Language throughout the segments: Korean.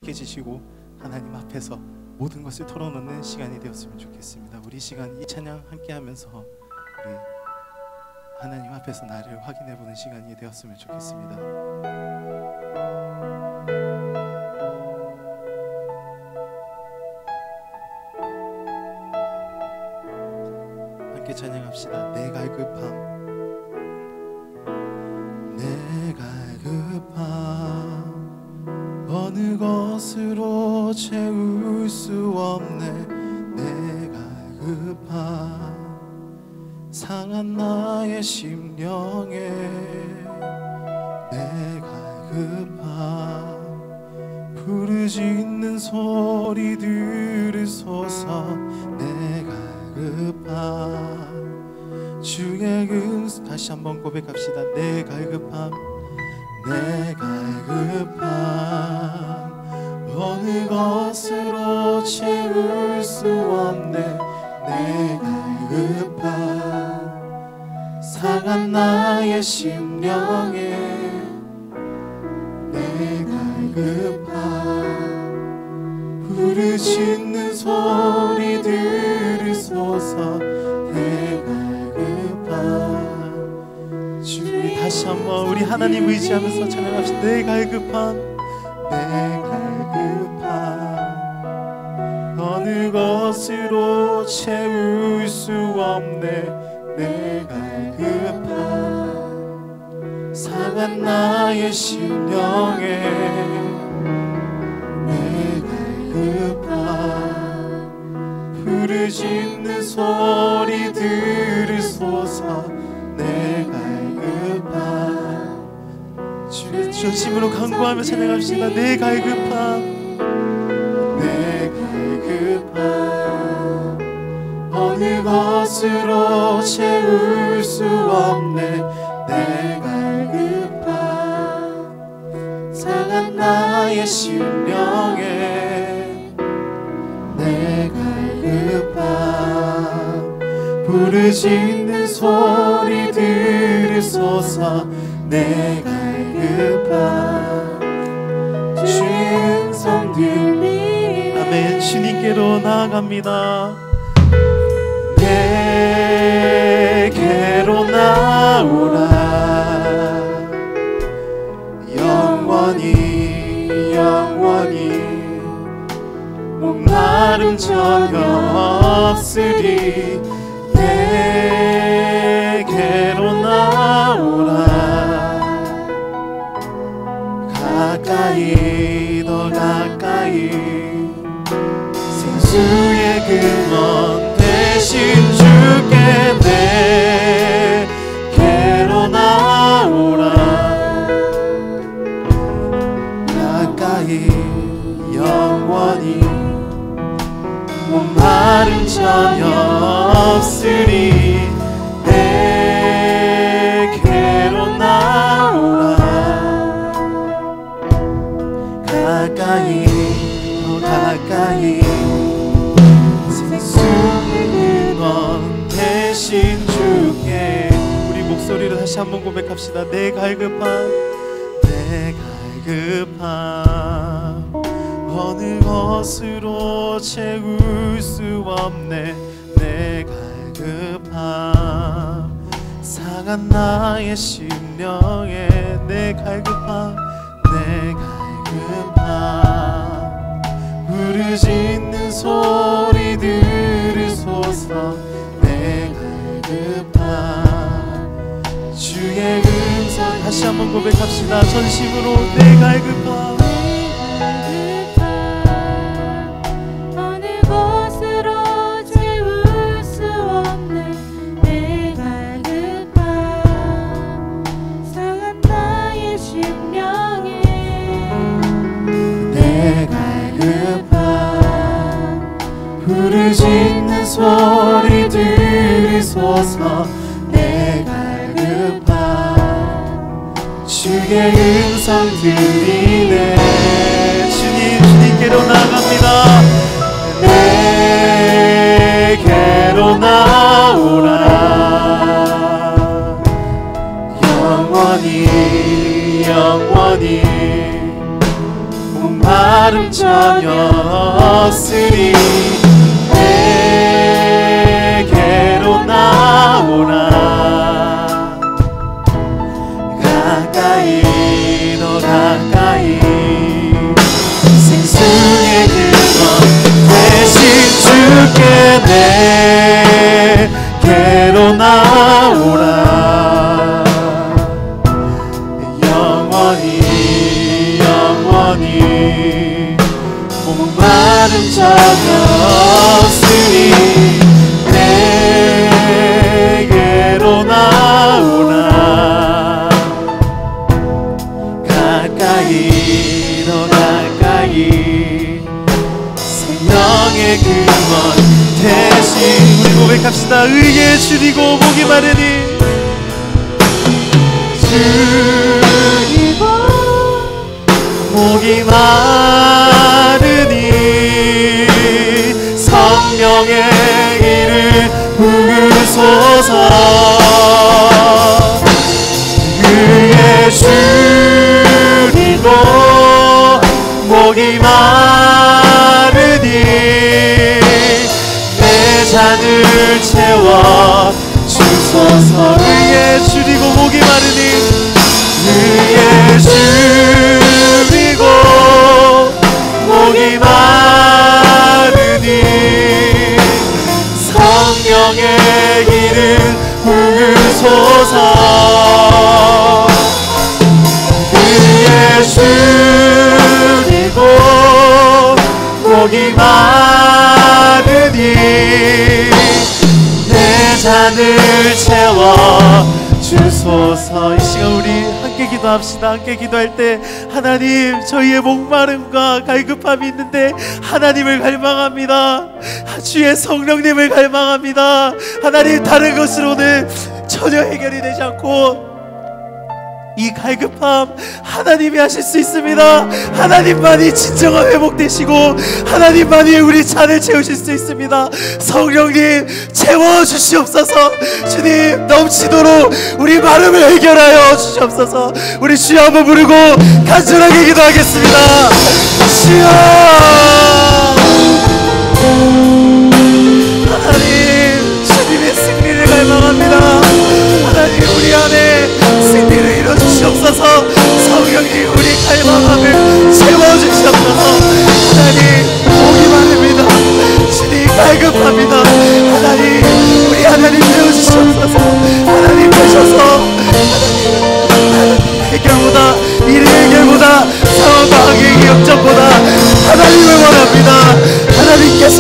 깨지시고 하나님 앞에서 모든 것을 털어놓는 시간이 되었으면 좋겠습니다. 우리 시간 이 찬양 함께 하면서 우리 하나님 앞에서 나를 확인해 보는 시간이 되었으면 좋겠습니다. 함께 찬양합시다. 내 갈급함, 내 갈급함 어느 것으로 채울 수 없네. 내 갈급함 상한 나의 심령에 내 갈급함 부르짖는 소리 들으소서. 내 갈급함 주의 다시 한번 고백합시다. 내 갈급함, 내 갈급함 어느 것으로 채울 수 없네. 내 갈급함 상한 나의 심령에 내 갈급함 부르짖는 소리 들으소서. 내 갈급함 주님, 다시 한번 우리 하나님 의지하면서 찬양합시다. 내 갈급함, 내 갈급함 어느 것으로 채울 수 없네. 내 갈급함 상한 나의 심령에 내 갈급함 부르짖는 소리 들으소서. 내 갈급함 주의 전심으로 간구하며 찬양합시다. 내 갈급함, 내 갈급함 어느 것으로 채울 수 없네. 내 갈급함 상한 나의 심령에 내 갈급함 부르짖는 소리 들으소서. 내 갈급함 주의 음성 들리. 아멘. 주님께로 나아갑니다. 내게로 나오라. 영원히 영원히 목마름 전혀 없으리. 내게로 나오라. 가까이 더 가까이 생수의 근원 대신 주께 내게로 나오라. 가까이 영원히 목마름 전혀 없으리. 내게로 나오라. 가까이 더 가까이 생수의 근원 대신 주께. 우리 목소리로 다시 한번 고백합시다. 내 갈급함, 내 갈급함 어느 것으로 채울 수 없네. 내 갈급함 상한 나의 심령에 내 갈급함, 내 갈급함 부르짖는 소리 들으소서. 내 갈급함 주의 음성 다시 한번 고백합시다. 전심으로 내 갈급함, 어느 것으로 채울 수 없네. 내 갈급함 상한 나의 심령에 내 갈급함 부르짖는 소리 들으소서. 내 갈급함 주의 음성 들리네. 주님께로 나갑니다. 내게로 나오라. 영원히 영원히 목마른 목마름 전혔으니 내게로 나오라. 가까이 더 가까이 생수의 근원 대신 주께 내게로 나오라. 영원히 영원히 목마름 전혔으니 내게로 나오라. 가까이 더 가까이 생명의 근원 대신 우리 고백합시다. 의에 줄이고 목이 마르니 줄이고 목이 마르니 성령의 이름 부으소서. 의에 줄이고 목이 마르니 내 잔을 채워 주소서. 의에 줄이고 목이 마르니 의에 줄이고 목이 마르니 성령의 이름 부으소서. 의에 줄이고 목이 마르니 내 잔을 채워 주소서. 이 시간 우리 함께 기도합시다. 함께 기도할 때 하나님, 저희의 목마름과 갈급함이 있는데 하나님을 갈망합니다. 주의 성령님을 갈망합니다. 하나님, 다른 것으로는 전혀 해결이 되지 않고 이 갈급함 하나님이 하실 수 있습니다. 하나님만이 진정한 회복되시고 하나님만이 우리 잔을 채우실 수 있습니다. 성령님 채워주시옵소서. 주님, 넘치도록 우리 마름을 해결하여 주시옵소서. 우리 주여 한번 부르고 간절하게 기도하겠습니다. 주여, 하나님, 주님의 승리를 갈망합니다. 하나님, 우리 안에 승리를 이뤄주시옵소서. 성령님, 우리 갈망함을 채워주시옵소서. 하나님, 목이 마릅니다. 주님, 갈급합니다. 하나님, 우리 하나님 채워주시옵소서. 하나님 되셔서 하나님 해결보다, 일의 해결보다, 상황 방향의 역전보다 하나님을 원합니다. 하나님께서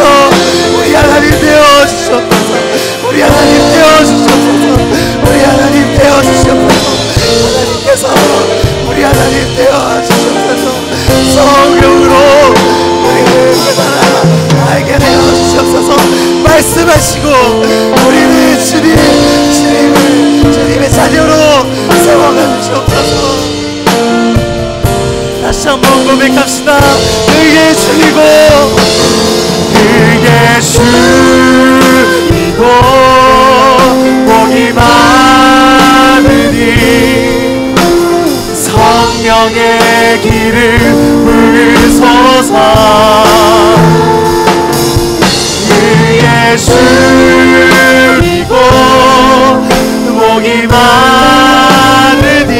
우리 하나님 되어주시옵소서. 우리 하나님 되어주시옵소서. 우리 하나님 되어주시옵소서. 하나님께서 우리 하나님 되어주시옵소서. 성령으로 우리를 깨달아 알게 되어주시옵소서. 말씀하시고 우리를 주님의 자녀로 세워가 주시옵소서. 다시 한번 고백합시다. 의에 줄이고 의에 줄이고 목이 마르니 성령의 길을 부으소서. 의에 줄이고 목이 마르니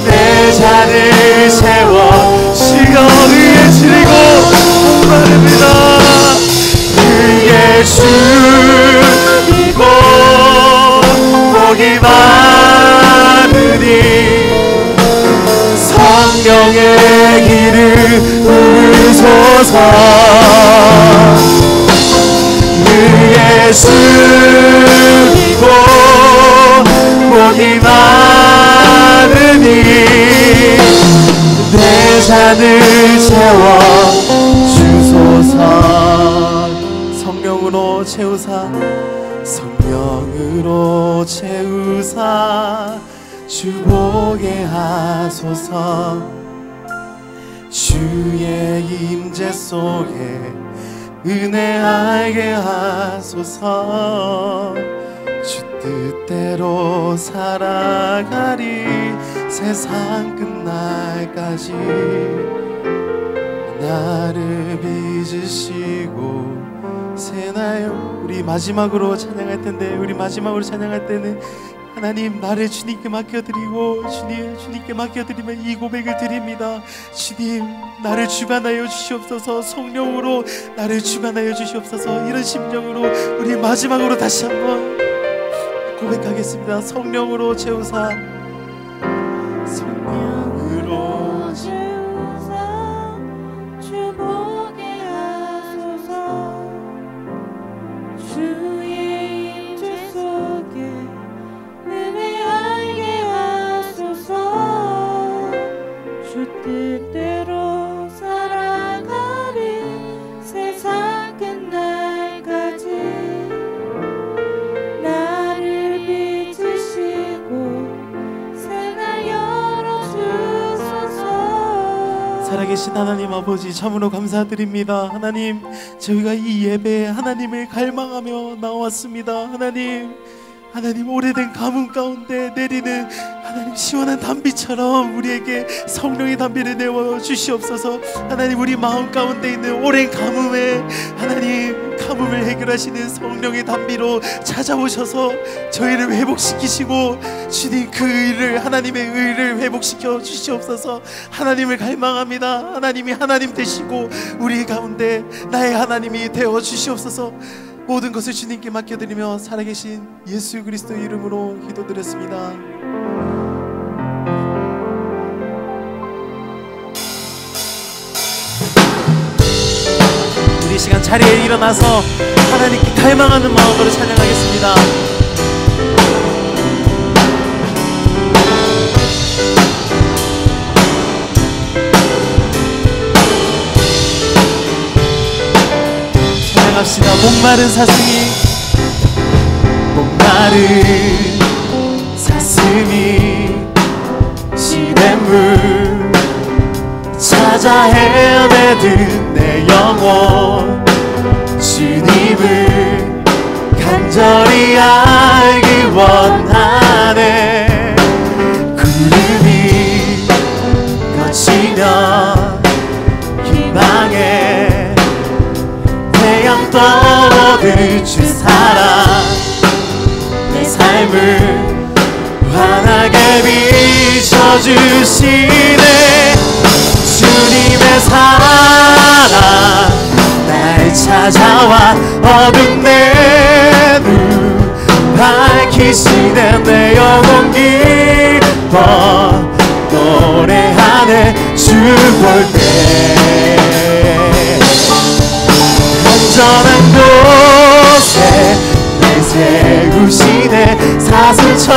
내 잔을 채워 시가 의에 줄이고 목마릅니다. 의에 줄이고 목이 마르니 성령의 길을 부으소서. 의에 줄이고 목이 마르니 내 잔을 채워 주소서. 성령으로 채우사, 성령으로 채우사 주보게 하소서. 주의 임재 속에 은혜 알게 하소서. 주 뜻대로 살아가리 세상 끝날까지 나를 빚으시고 새나요. 우리 마지막으로 찬양할 텐데, 우리 마지막으로 찬양할 때는 하나님, 나를 주님께 맡겨드리고 주님께 맡겨드리면 이 고백을 드립니다. 주님, 나를 주관하여 주시옵소서. 성령으로 나를 주관하여 주시옵소서. 이런 심정으로 우리 마지막으로 다시 한번 고백하겠습니다. 성령으로 채우사, 성령으로 채우사 주 보게 하소서. 주의 임재 속에 은혜 알게 하소서. 주 뜻대로 살아가리 세상 끝날까지 나를 빚으시고 새날 열어주소서. 살아계신 하나님 아버지, 참으로 감사드립니다. 하나님, 저희가 이 예배에 하나님을 갈망하며 나왔습니다. 하나님, 오래된 가뭄 가운데 내리는 하나님 시원한 단비처럼 우리에게 성령의 단비를 내어 주시옵소서. 하나님, 우리 마음 가운데 있는 오랜 가뭄에 하나님, 가뭄을 해결하시는 성령의 단비로 찾아오셔서 저희를 회복시키시고, 주님 그 의를, 하나님의 의를 회복시켜 주시옵소서. 하나님을 갈망합니다. 하나님이 하나님 되시고 우리 가운데 나의 하나님이 되어 주시옵소서. 모든 것을 주님께 맡겨드리며 살아계신 예수 그리스도 이름으로 기도드렸습니다. 우리 시간 자리에 일어나서 하나님께 갈망하는 마음으로 찬양하겠습니다. 찬양합시다. 목마른 사슴이, 목마른 사슴이 시냇물 찾아 헤매든 내 영혼, 주님을 간절히 알기 원하네. 구름이 거치면 희망에 태양 떠오를 주 사랑, 내 삶을 환하게 비춰주시네. 주님의 사랑 날 찾아와 어둠 내 눈 밝히시네. 내 영혼 기뻐 노래하네. 주 볼 때 안전한 곳에 날 세우시네. 사슴처럼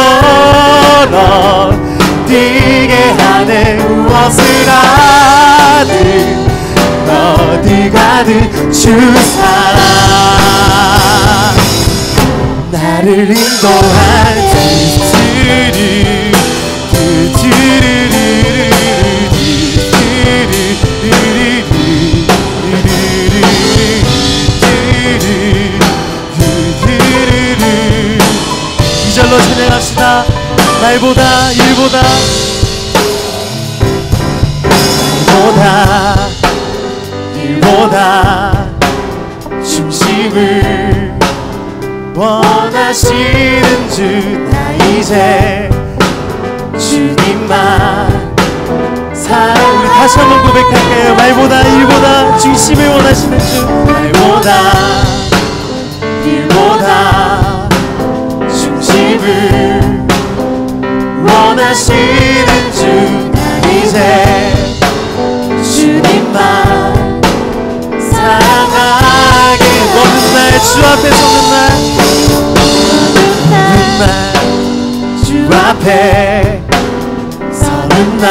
뛰게 하네. 무엇을 하든 어디 가든 주 사랑 나를 인도할 이절로 찬양합시다. 날보다 일보다 일보다 중심을 원하시는 주, 나 이제 주님만 사랑. 우리 다시 한번 고백할게요. 말보다 일보다 중심을 원하시는 주, 말보다 일보다 중심을 원하시는 주, 나 이제 주님만 사랑하게. 어느 날 주 앞에 서는 날, 주 앞에 서는 날,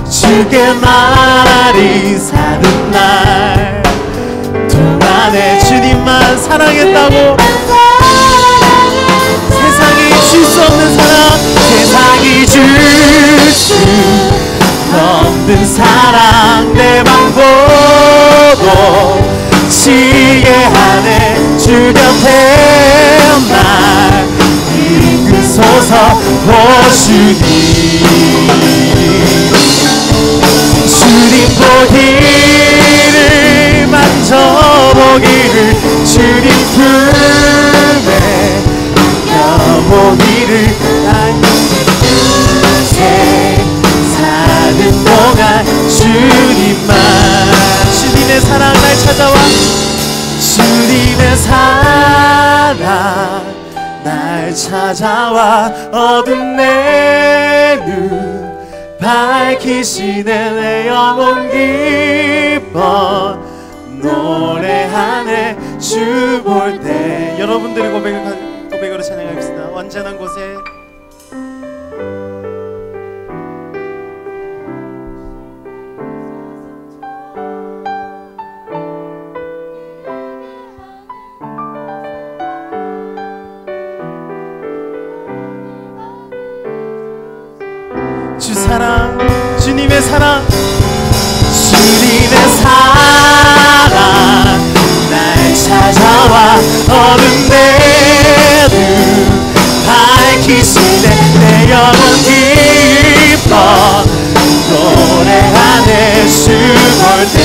주께 말하리 사는 날 동안에 주님만 사랑했다고. 세상이 줄 수 없는 사랑, 세상이 줄 수 없는 사랑, 내 맘 보고 지게 하네. 주 곁에 날 이끈 손 주소서. 오 주님, 주님 보기를 만져보기를, 주님 품에 안겨보기를, 새 사는 동안 주님만. 주님의 사랑 날 찾아와, 주님의 사랑 날 찾아와. 어둠 내 눈 밝히시네. 내 영혼 기뻐 노래하네. 주 볼 때. 여러분들의 고백으로 찬양하겠습니다. 언제나 곳에 주 사랑, 주님의 사랑, 주님의 사랑 날 찾아와. 어둠 내 눈 밝히시네. 내 영혼 기뻐 노래하네. 주 볼 때.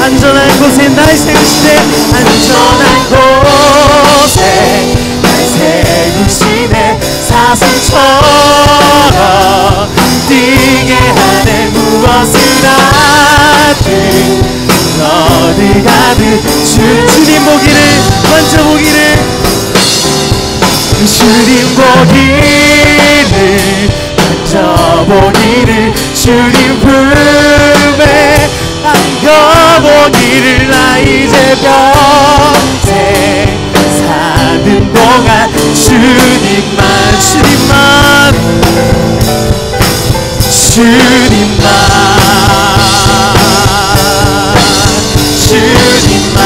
안전한 곳에 날 세우시네. 안전한 곳에 날 세우시네. 사슴처럼 뛰게 하네. 무엇을 하든 어디 가든 주님 보기를 만져보기를, 주님 보기를 만져보기를, 주님 품에 안겨보기를. 나 이제 평생 사는 동안 주님만, 주님만, 주님만, 주님만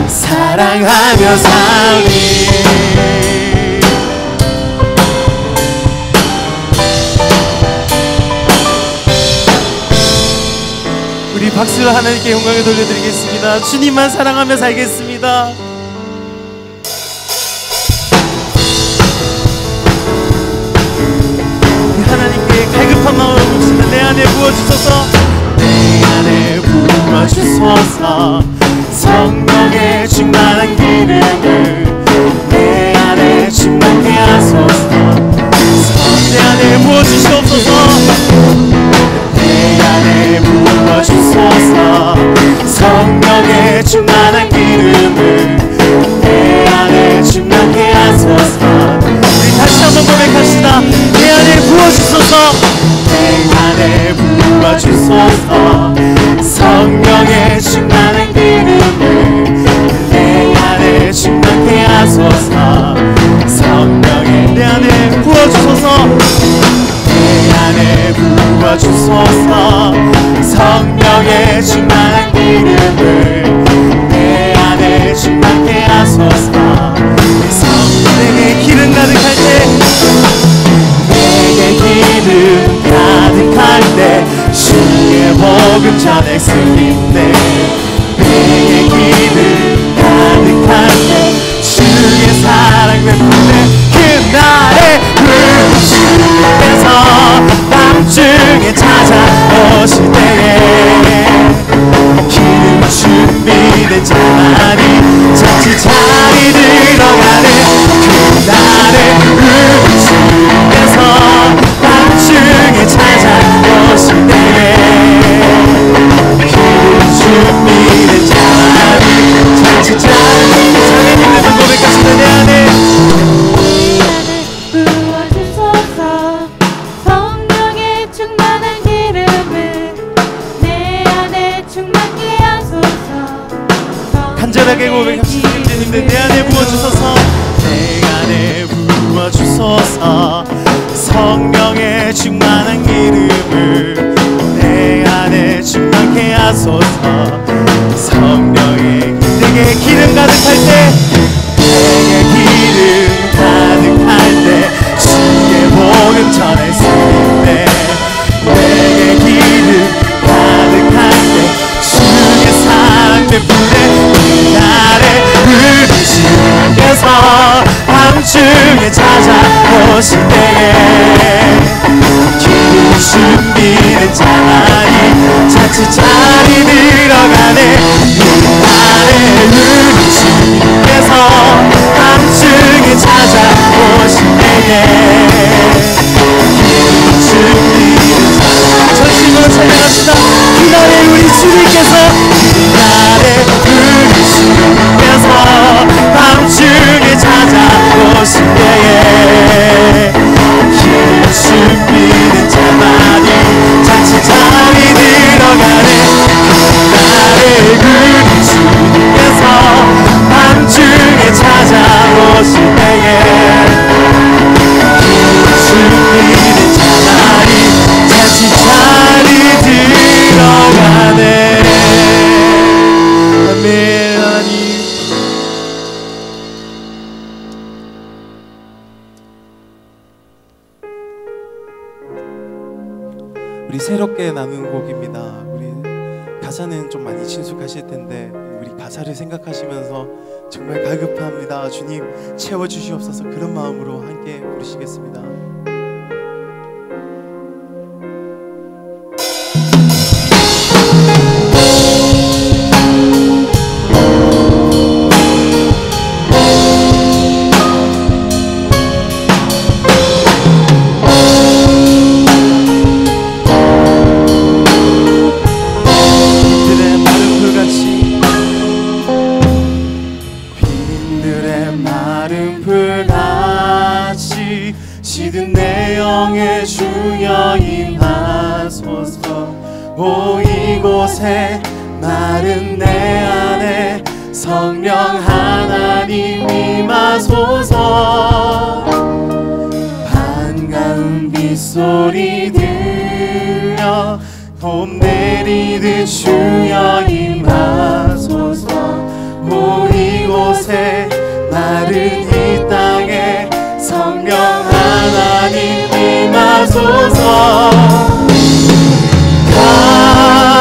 사랑하며 살리. 우리 박수로 하나님께 영광을 돌려드리겠습니다. 주님만 사랑하며 살겠습니다. 하나님께 갈급한 마음으로 묵시다. 내 안에 부어주소서. 내 안에 부어주소서. 성령의 충만한 기름을 내 안에 충만케 하소서. 내 안에 부어주시옵소서. 내 안에 부어주소서. 성령의 충만한 기름을 내 안에 충만케 하소서. 우리 다시 한번 고백합시다. 내 안에 부어주소서. 내 안에 부어주소서. 성령의 충만한 기름을 내 안에 충만케 하소서. 성령의 내 안에 부어주소서. 내 안에 부어주소서. 성령의 충만한 기름을 내 안에 충만케 하소서. 내게 기름 가득할 때, 내게 기름 가득할 때 주의 복음 전할 수 있네. 내게 기름 가득할 때 주의 사랑 베푸네. 그날의 주께서 밤중에 찾아오실 때에 기름 준비된 자만이 자칫 자리 들어가네. 그날의 주께서 밤중에 찾아오실 때에 기름 준비된 자만이 자칫 자리. 장애님들도 고백하시다. 내 안에 부어주소서. 성령의 충만한 기름을 내 안에 충만케 하소서. 간절하게 고백하시는 주님들, 내 안에 부어주소서. 내 안에 부어주소서. 성령의 충만한 기름을 내 안에 충만케 하소서. 성령의 내게 기름 가득할 때, 내게 기름 가득할 때 주의 복음 전할 수 있네. 내게 기름 가득할 때 주의 사랑 베푸네. 그날의 주께서 자만이 자칫 자리 들어가네. 나의 주께서 밤중에 찾아오실 때에 전심으로 찬양합시다. 그날에 우리 주님께서 밤중에 찾아오실 때에 힘을 숨기는 자만이 자칫 자리 들어가네. 나의 주님께서 밤중에 찾아오실 때에 힘을 숨기는 자만이 자칫 자리 들어가네. 아멘. 하나님, 우리 새롭게 나누는 곡입니다. 우리 가사는 좀 많이 친숙하실 텐데 우리 가사를 생각하시면서 정말 갈급합니다. 주님 채워주시옵소서. 그런 마음으로 함께 부르시겠습니다. 시든 내 영의 주여 임하소서. 오 이곳에 마른 내 안에 성령 하나님 임하소서. 반가운 빗소리 들려 봄 내리듯 주여 임하소서. 오 이곳에 마른 이 땅에 성령 하나님 임하소서.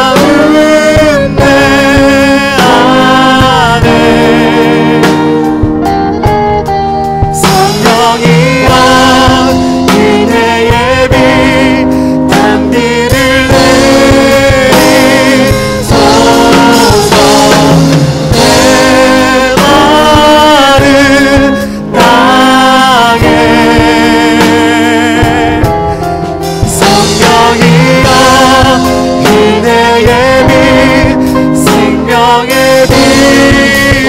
가운데 안에 성령이여 그대의 빛 단비를 내리소서. 내 마른 땅에 성령이여 그대의 빛 생명의 빛이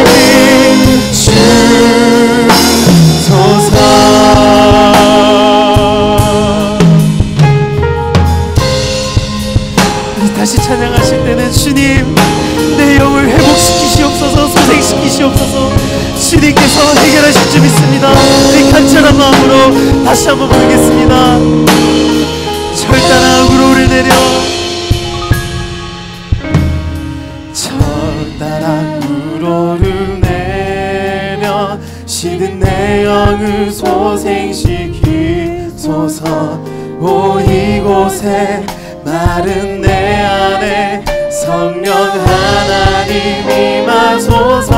주소서. 다시 찬양하실 때는 주님 내 영을 회복시키시옵소서. 소생시키시옵소서. 주님께서 해결하실 줄 믿습니다. 이 간절한 마음으로 다시 한번 부르겠습니다. 철따라 구로를 내려 철따라 구로를 내려 시든 내 영을 소생시키소서. 오 이곳에 마른 내 안에 성령 하나님 임하소서.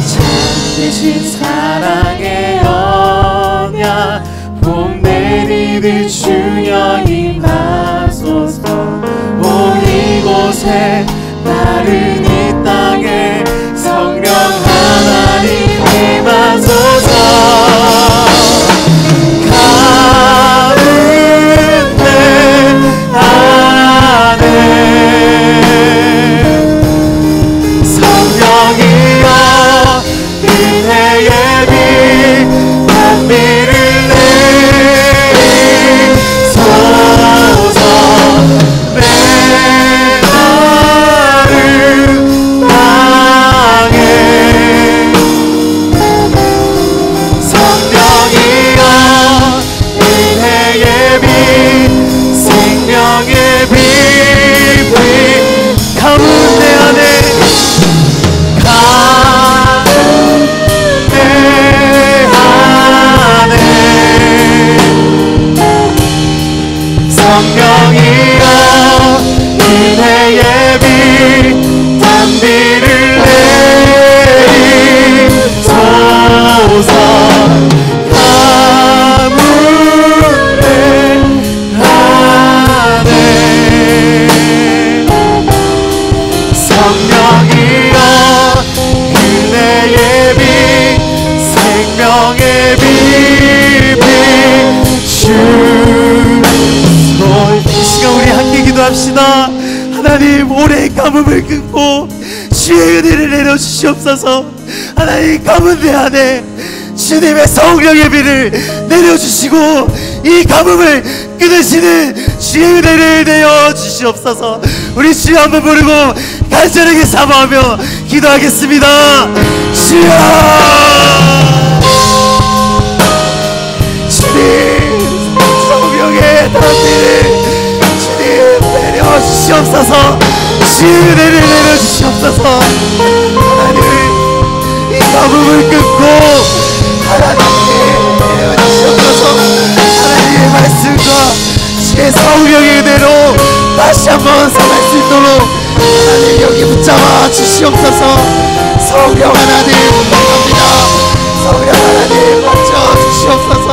참되신 사랑의 언약 봄 내리듯 주여 임하소서. 오 이곳에 마른 이 땅에 성령 하나님 임하소서. 가운데 안에 성령이여 그대의 빛 단비를 내리소서. 내 마른 땅에 성령이여 그대의 빛 생명의 빛 가운데 안에 성령이여 그대의 빛 단비를 내리소서. 가문의 하늘 시간 우리 함께 기도합시다. 하나님, 올해의 가뭄을 끊고 주의 은혜를 내려주시옵소서. 하나님, 가문대 안에 주님의 성령의 비를 내려주시고 이 가뭄을 끊으시는 주의 은혜를 내어주시옵소서. 우리 주여 한번 부르고 간절하게 사모하며 기도하겠습니다. 주여, 주님 성령의 단비를 주님 내려주시옵소서. 주의 은혜를 내려주시옵소서. 하나님, 이 가뭄을 끊고 하나님께 내려주시옵소서. 하나님의 말씀과 주의 성령의 은혜로 다시 한번 살아갈 수 있도록 하나님 여기 붙잡아 주시옵소서. 성령 하나님 부탁합니다. 성령 하나님 맞춰 주시옵소서.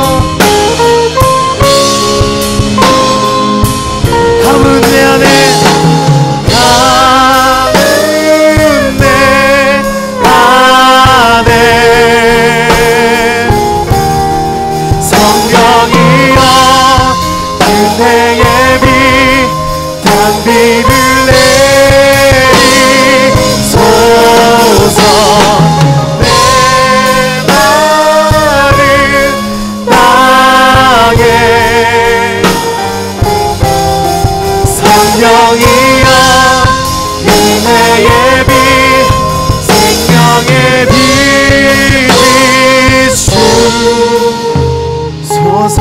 가문 내 안에, 가문 내 안에 성령이여 은혜의 비 단비를 내리소서. 내 마른 땅에 성령이여 은혜의 비 생명의 빛 비추소서.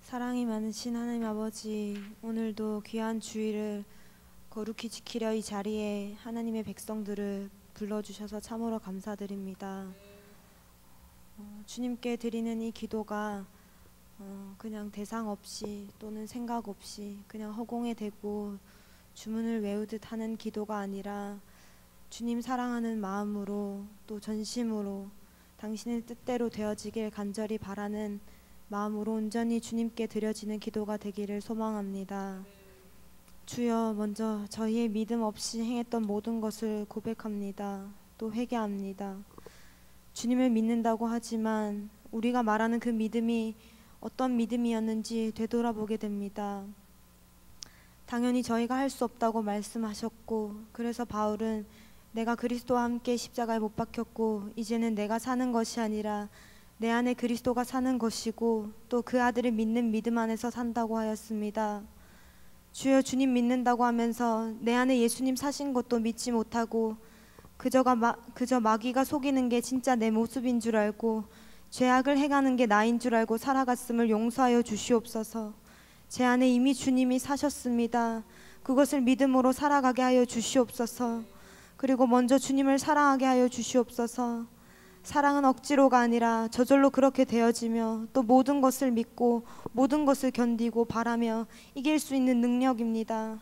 사랑이 많으신 하나님 아버지, 오늘도 귀한 주일을 거룩히 지키려 이 자리에 하나님의 백성들을 불러주셔서 참으로 감사드립니다. 주님께 드리는 이 기도가 그냥 대상 없이 또는 생각 없이 그냥 허공에 대고 주문을 외우듯 하는 기도가 아니라 주님 사랑하는 마음으로 또 전심으로 당신의 뜻대로 되어지길 간절히 바라는 마음으로 온전히 주님께 드려지는 기도가 되기를 소망합니다. 주여, 먼저 저희의 믿음 없이 행했던 모든 것을 고백합니다. 또 회개합니다. 주님을 믿는다고 하지만 우리가 말하는 그 믿음이 어떤 믿음이었는지 되돌아보게 됩니다. 당연히 저희가 할 수 없다고 말씀하셨고, 그래서 바울은 내가 그리스도와 함께 십자가에 못 박혔고 이제는 내가 사는 것이 아니라 내 안에 그리스도가 사는 것이고 또 그 아들을 믿는 믿음 안에서 산다고 하였습니다. 주여, 주님 믿는다고 하면서 내 안에 예수님 사신 것도 믿지 못하고 그저 마귀가 속이는 게 진짜 내 모습인 줄 알고 죄악을 행하는 게 나인 줄 알고 살아갔음을 용서하여 주시옵소서. 제 안에 이미 주님이 사셨습니다. 그것을 믿음으로 살아가게 하여 주시옵소서. 그리고 먼저 주님을 사랑하게 하여 주시옵소서. 사랑은 억지로가 아니라 저절로 그렇게 되어지며 또 모든 것을 믿고 모든 것을 견디고 바라며 이길 수 있는 능력입니다.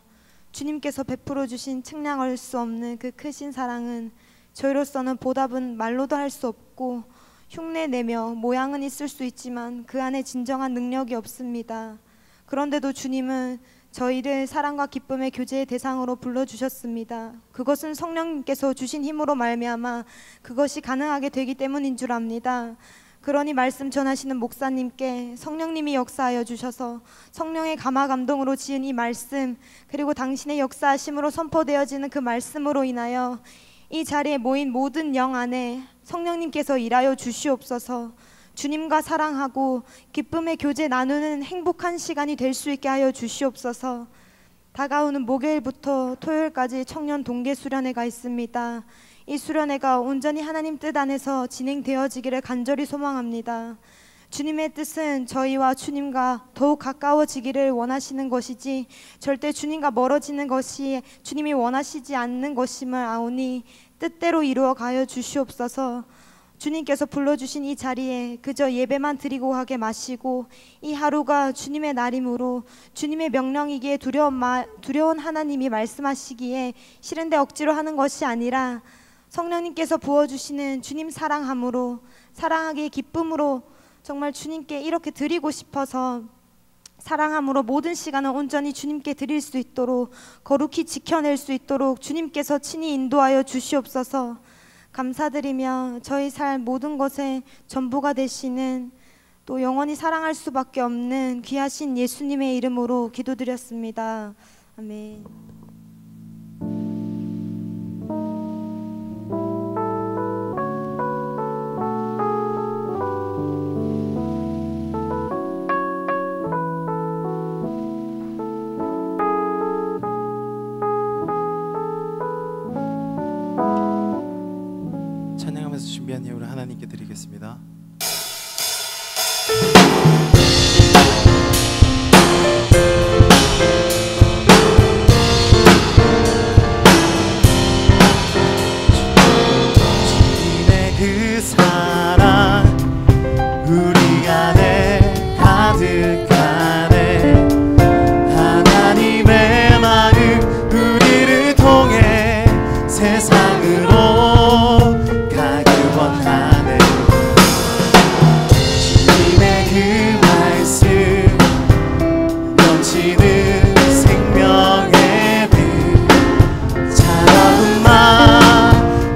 주님께서 베풀어 주신 측량할 수 없는 그 크신 사랑은 저희로서는 보답은 말로도 할 수 없고 흉내내며 모양은 있을 수 있지만 그 안에 진정한 능력이 없습니다. 그런데도 주님은 저희를 사랑과 기쁨의 교제의 대상으로 불러주셨습니다. 그것은 성령님께서 주신 힘으로 말미암아 그것이 가능하게 되기 때문인 줄 압니다. 그러니 말씀 전하시는 목사님께 성령님이 역사하여 주셔서 성령의 감화 감동으로 지은 이 말씀, 그리고 당신의 역사하심으로 선포되어지는 그 말씀으로 인하여 이 자리에 모인 모든 영 안에 성령님께서 일하여 주시옵소서. 주님과 사랑하고 기쁨의 교제 나누는 행복한 시간이 될 수 있게 하여 주시옵소서. 다가오는 목요일부터 토요일까지 청년 동계 수련회가 있습니다. 이 수련회가 온전히 하나님 뜻 안에서 진행되어지기를 간절히 소망합니다. 주님의 뜻은 저희와 주님과 더욱 가까워지기를 원하시는 것이지 절대 주님과 멀어지는 것이 주님이 원하시지 않는 것임을 아오니 뜻대로 이루어 가여 주시옵소서. 주님께서 불러주신 이 자리에 그저 예배만 드리고 가게 마시고 이 하루가 주님의 날이므로 주님의 명령이기에 두려운 하나님이 말씀하시기에 싫은데 억지로 하는 것이 아니라 성령님께서 부어주시는 주님 사랑함으로, 사랑하기의 기쁨으로 정말 주님께 이렇게 드리고 싶어서 사랑함으로 모든 시간을 온전히 주님께 드릴 수 있도록, 거룩히 지켜낼 수 있도록 주님께서 친히 인도하여 주시옵소서. 감사드리며 저희 삶 모든 것에 전부가 되시는, 또 영원히 사랑할 수밖에 없는 귀하신 예수님의 이름으로 기도드렸습니다. 아멘. 찬양하면서 준비한 예물을 하나님께 드리겠습니다. 주님의 그 사랑 우리 안에 가득하네. 하나님의 마음 우리를 통해 세상으로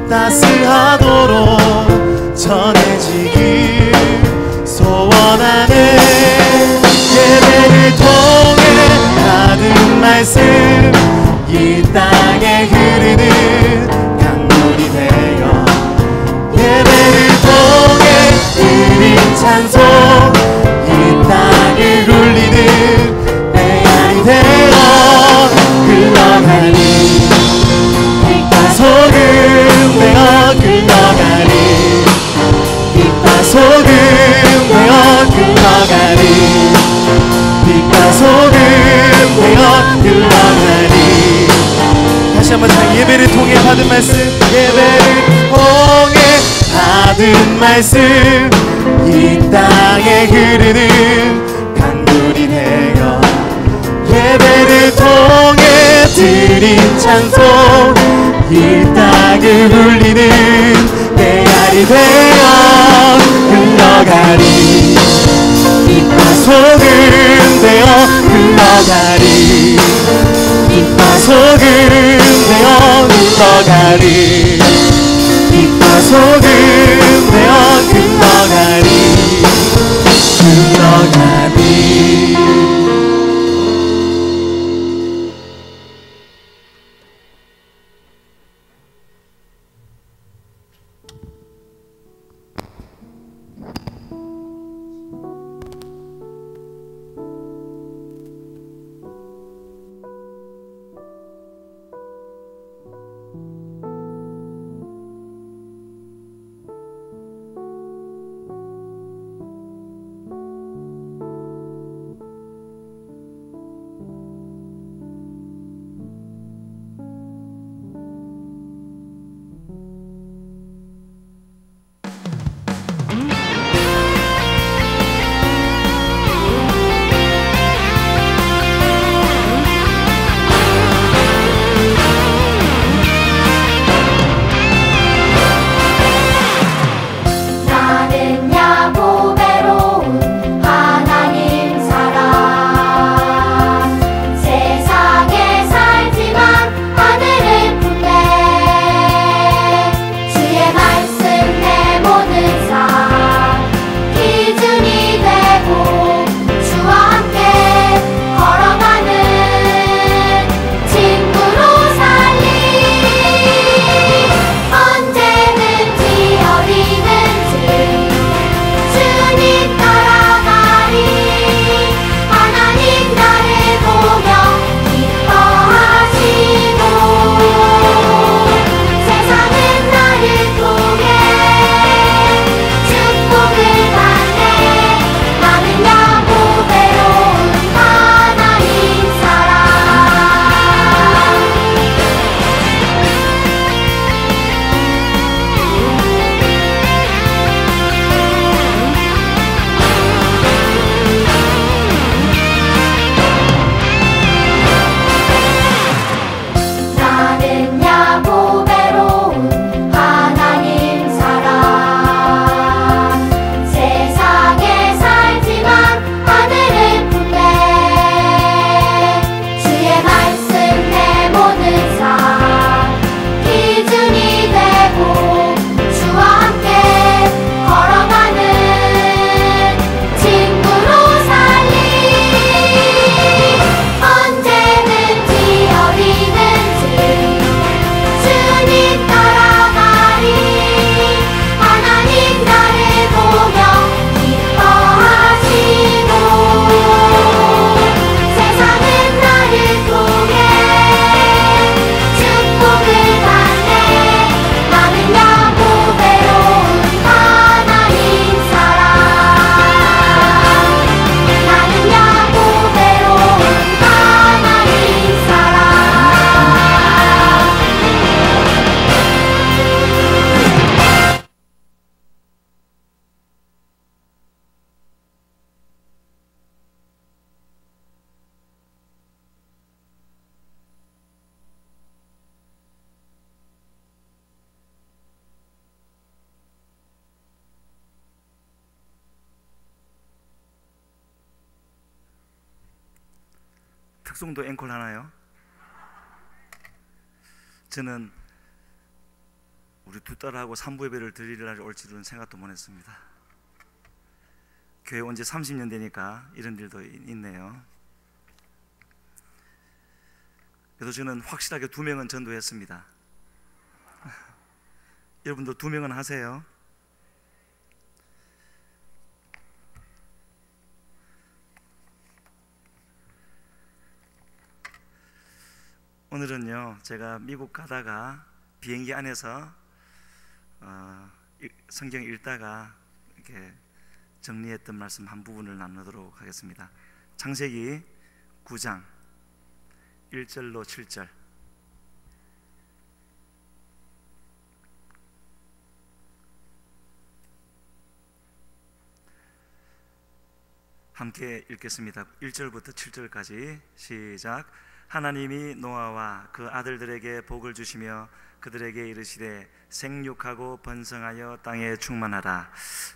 따스하도록 전해지길 소원하네. 예배를 통해 받은 말씀 이 땅에 흐르는 강물이 되어, 예배를 통해 드린 찬송 이 땅을 울리는 메아리 되어 흘러가니, 빛과 소금 되어 흘러가니, 빛과 소금 되어 흘러가니, 빛과 소금 되어 흘러가니. 다시 한번 예배를 통해 받은 말씀, 예배를 통해 받은 말씀 이 땅에 흐르는 강물이 되어, 예배를 통해 드린 찬송 이 땅을 울리는 메아리 되어 흘러가리, 빛과 소금 되어 흘러가리, 빛과 소금 되어 흘러가리, 빛과 소금 되어 흘러가리, 흘러가리. 박송도 앵콜 하나요? 저는 우리 두 딸하고 산부 예배를 드릴 날이 올 줄은 생각도 못했습니다. 교회 온 지 30년 되니까 이런 일도 있네요. 그래서 저는 확실하게 2명은 전도했습니다. 여러분도 2명은 하세요. 오늘은요, 제가 미국 가다가 비행기 안에서 성경 읽다가 이렇게 정리했던 말씀 한 부분을 나누도록 하겠습니다. 창세기 9장 1절로 7절. 함께 읽겠습니다. 1절부터 7절까지 시작. 하나님이 노아와 그 아들들에게 복을 주시며 그들에게 이르시되 생육하고 번성하여 땅에 충만하라.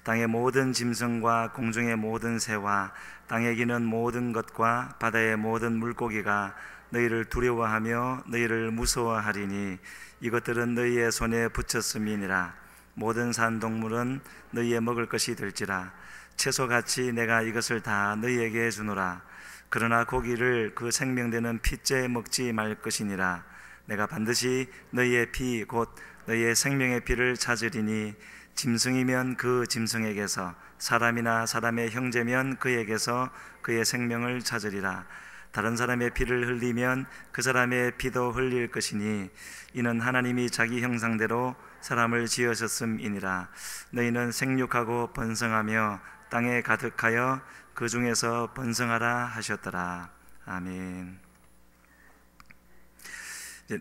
땅의 모든 짐승과 공중의 모든 새와 땅에 기는 모든 것과 바다의 모든 물고기가 너희를 두려워하며 너희를 무서워하리니 이것들은 너희의 손에 붙였음이니라. 모든 산 동물은 너희의 먹을 것이 될지라. 채소같이 내가 이것을 다 너희에게 주노라. 그러나 고기를 그 생명되는 피째 먹지 말 것이니라. 내가 반드시 너희의 피 곧 너희의 생명의 피를 찾으리니 짐승이면 그 짐승에게서 사람이나 사람의 형제면 그에게서 그의 생명을 찾으리라. 다른 사람의 피를 흘리면 그 사람의 피도 흘릴 것이니 이는 하나님이 자기 형상대로 사람을 지으셨음이니라. 너희는 생육하고 번성하며 땅에 가득하여 그 중에서 번성하라 하셨더라. 아멘.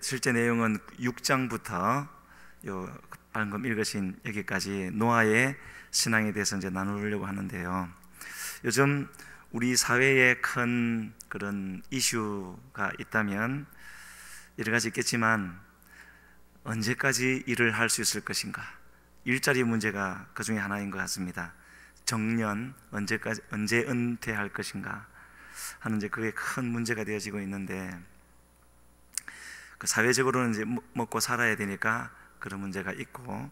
실제 내용은 6장부터 방금 읽으신 여기까지 노아의 신앙에 대해서 이제 나누려고 하는데요. 요즘 우리 사회에 큰 그런 이슈가 있다면 여러 가지 있겠지만 언제까지 일을 할 수 있을 것인가? 일자리 문제가 그 중에 하나인 것 같습니다. 정년 언제 은퇴할 것인가 하는 이제 그게 큰 문제가 되어지고 있는데, 그 사회적으로는 이제 먹고 살아야 되니까 그런 문제가 있고,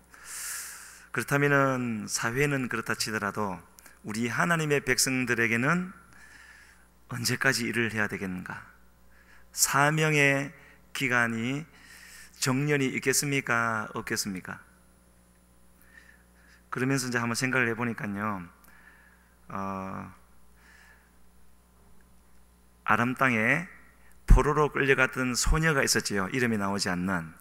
그렇다면은 사회는 그렇다 치더라도 우리 하나님의 백성들에게는 언제까지 일을 해야 되겠는가? 사명의 기간이 정년이 있겠습니까? 없겠습니까? 그러면서 이제 한번 생각을 해보니까요, 아람 땅에 포로로 끌려갔던 소녀가 있었지요. 이름이 나오지 않는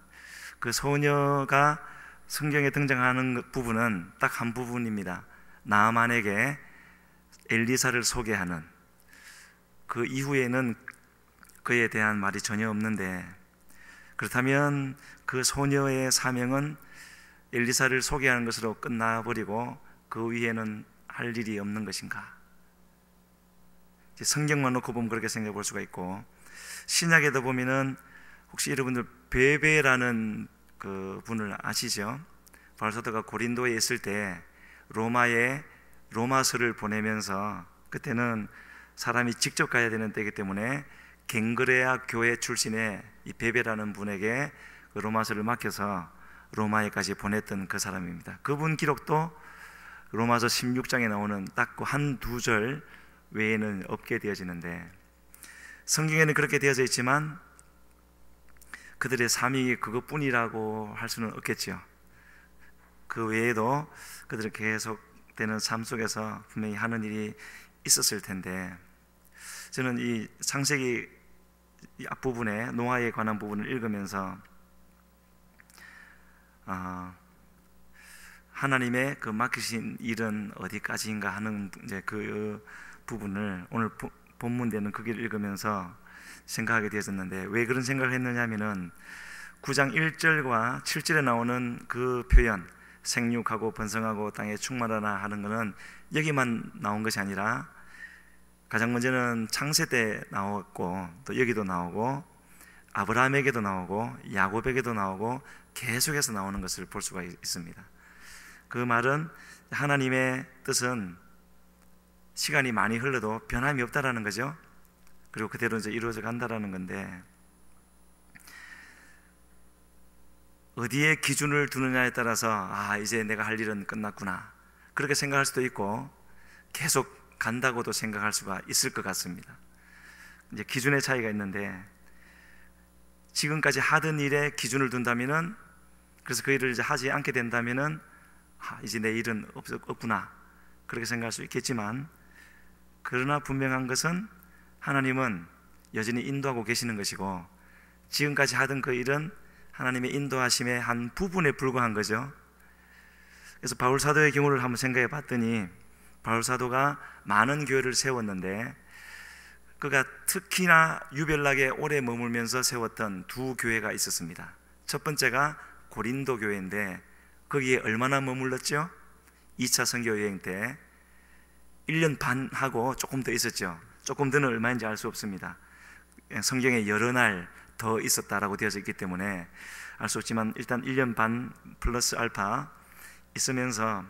그 소녀가 성경에 등장하는 부분은 딱 한 부분입니다. 나아만에게 엘리사를 소개하는, 그 이후에는 그에 대한 말이 전혀 없는데, 그렇다면 그 소녀의 사명은 엘리사를 소개하는 것으로 끝나버리고 그 위에는 할 일이 없는 것인가? 성경만 놓고 보면 그렇게 생각해 볼 수가 있고, 신약에도 보면은 혹시 여러분들 베베라는 그 분을 아시죠? 바울 사도가 고린도에 있을 때 로마에 로마서를 보내면서, 그때는 사람이 직접 가야 되는 때이기 때문에 갱그레아 교회 출신의 이 베베라는 분에게 그 로마서를 맡겨서 로마에까지 보냈던 그 사람입니다. 그분 기록도 로마서 16장에 나오는 딱 그 한두 절 외에는 없게 되어지는데, 성경에는 그렇게 되어져 있지만 그들의 삶이 그것뿐이라고 할 수는 없겠죠. 그 외에도 그들은 계속되는 삶 속에서 분명히 하는 일이 있었을 텐데, 저는 이 창세기 앞부분에 노아에 관한 부분을 읽으면서 하나님의 그 맡기신 일은 어디까지인가 하는 이제 그 부분을 오늘 본문되는 거기를 읽으면서 생각하게 되었는데, 왜 그런 생각을 했느냐 하면은 9장 1절과 7절에 나오는 그 표현, 생육하고 번성하고 땅에 충만하라 하는 것은 여기만 나온 것이 아니라 가장 먼저는 창세 때 나왔고, 또 여기도 나오고 아브라함에게도 나오고 야곱에게도 나오고 계속해서 나오는 것을 볼 수가 있습니다. 그 말은 하나님의 뜻은 시간이 많이 흘러도 변함이 없다라는 거죠. 그리고 그대로 이제 이루어져 간다라는 건데, 어디에 기준을 두느냐에 따라서 이제 내가 할 일은 끝났구나 그렇게 생각할 수도 있고, 계속 간다고도 생각할 수가 있을 것 같습니다. 이제 기준의 차이가 있는데, 지금까지 하던 일에 기준을 둔다면은, 그래서 그 일을 이제 하지 않게 된다면은 이제 내 일은 없구나 그렇게 생각할 수 있겠지만, 그러나 분명한 것은 하나님은 여전히 인도하고 계시는 것이고, 지금까지 하던 그 일은 하나님의 인도하심의 한 부분에 불과한 거죠. 그래서 바울 사도의 경우를 한번 생각해 봤더니, 바울 사도가 많은 교회를 세웠는데 그가 특히나 유별나게 오래 머물면서 세웠던 두 교회가 있었습니다. 첫 번째가 고린도 교회인데, 거기에 얼마나 머물렀죠? 2차 선교 여행 때 1년 반 하고 조금 더 있었죠. 조금 더는 얼마인지 알 수 없습니다. 성경에 여러 날 더 있었다라고 되어져 있기 때문에 알 수 없지만, 일단 1년 반 플러스 알파 있으면서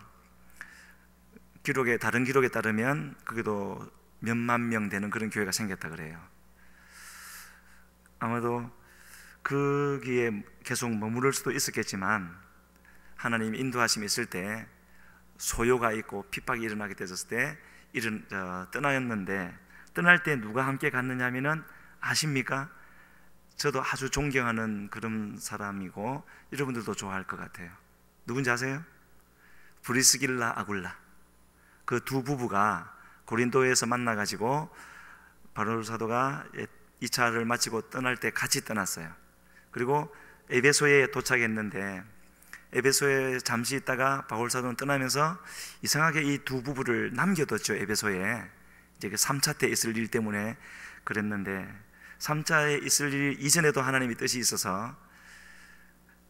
다른 기록에 따르면 그게도 몇만 명 되는 그런 교회가 생겼다 그래요. 아마도 거기에 계속 머무를 수도 있었겠지만, 하나님 인도하심이 있을 때 소요가 있고 핍박이 일어나게 되었을 때 떠나였는데, 떠날 때 누가 함께 갔느냐 하면은 아십니까? 저도 아주 존경하는 그런 사람이고 여러분들도 좋아할 것 같아요. 누군지 아세요? 브리스길라 아굴라. 그 두 부부가 고린도에서 만나가지고 바울 사도가 2차를 마치고 떠날 때 같이 떠났어요. 그리고 에베소에 도착했는데, 에베소에 잠시 있다가 바울 사도는 떠나면서 이상하게 이 두 부부를 남겨뒀죠. 에베소에 이제 그 3차 때 있을 일 때문에 그랬는데, 3차에 있을 일 이전에도 하나님의 뜻이 있어서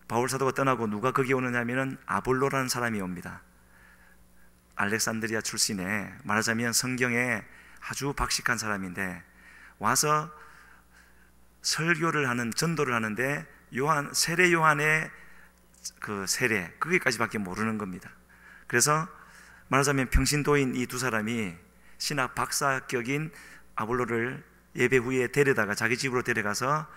바울 사도가 떠나고 누가 거기 오느냐면은 아볼로라는 사람이 옵니다. 알렉산드리아 출신의, 말하자면 성경에 아주 박식한 사람인데, 와서 설교를 하는, 전도를 하는데 세례 요한의 그 세례, 거기까지밖에 모르는 겁니다. 그래서 말하자면 평신도인 이 두 사람이 신학 박사격인 아볼로를 예배 후에 데려다가 자기 집으로 데려가서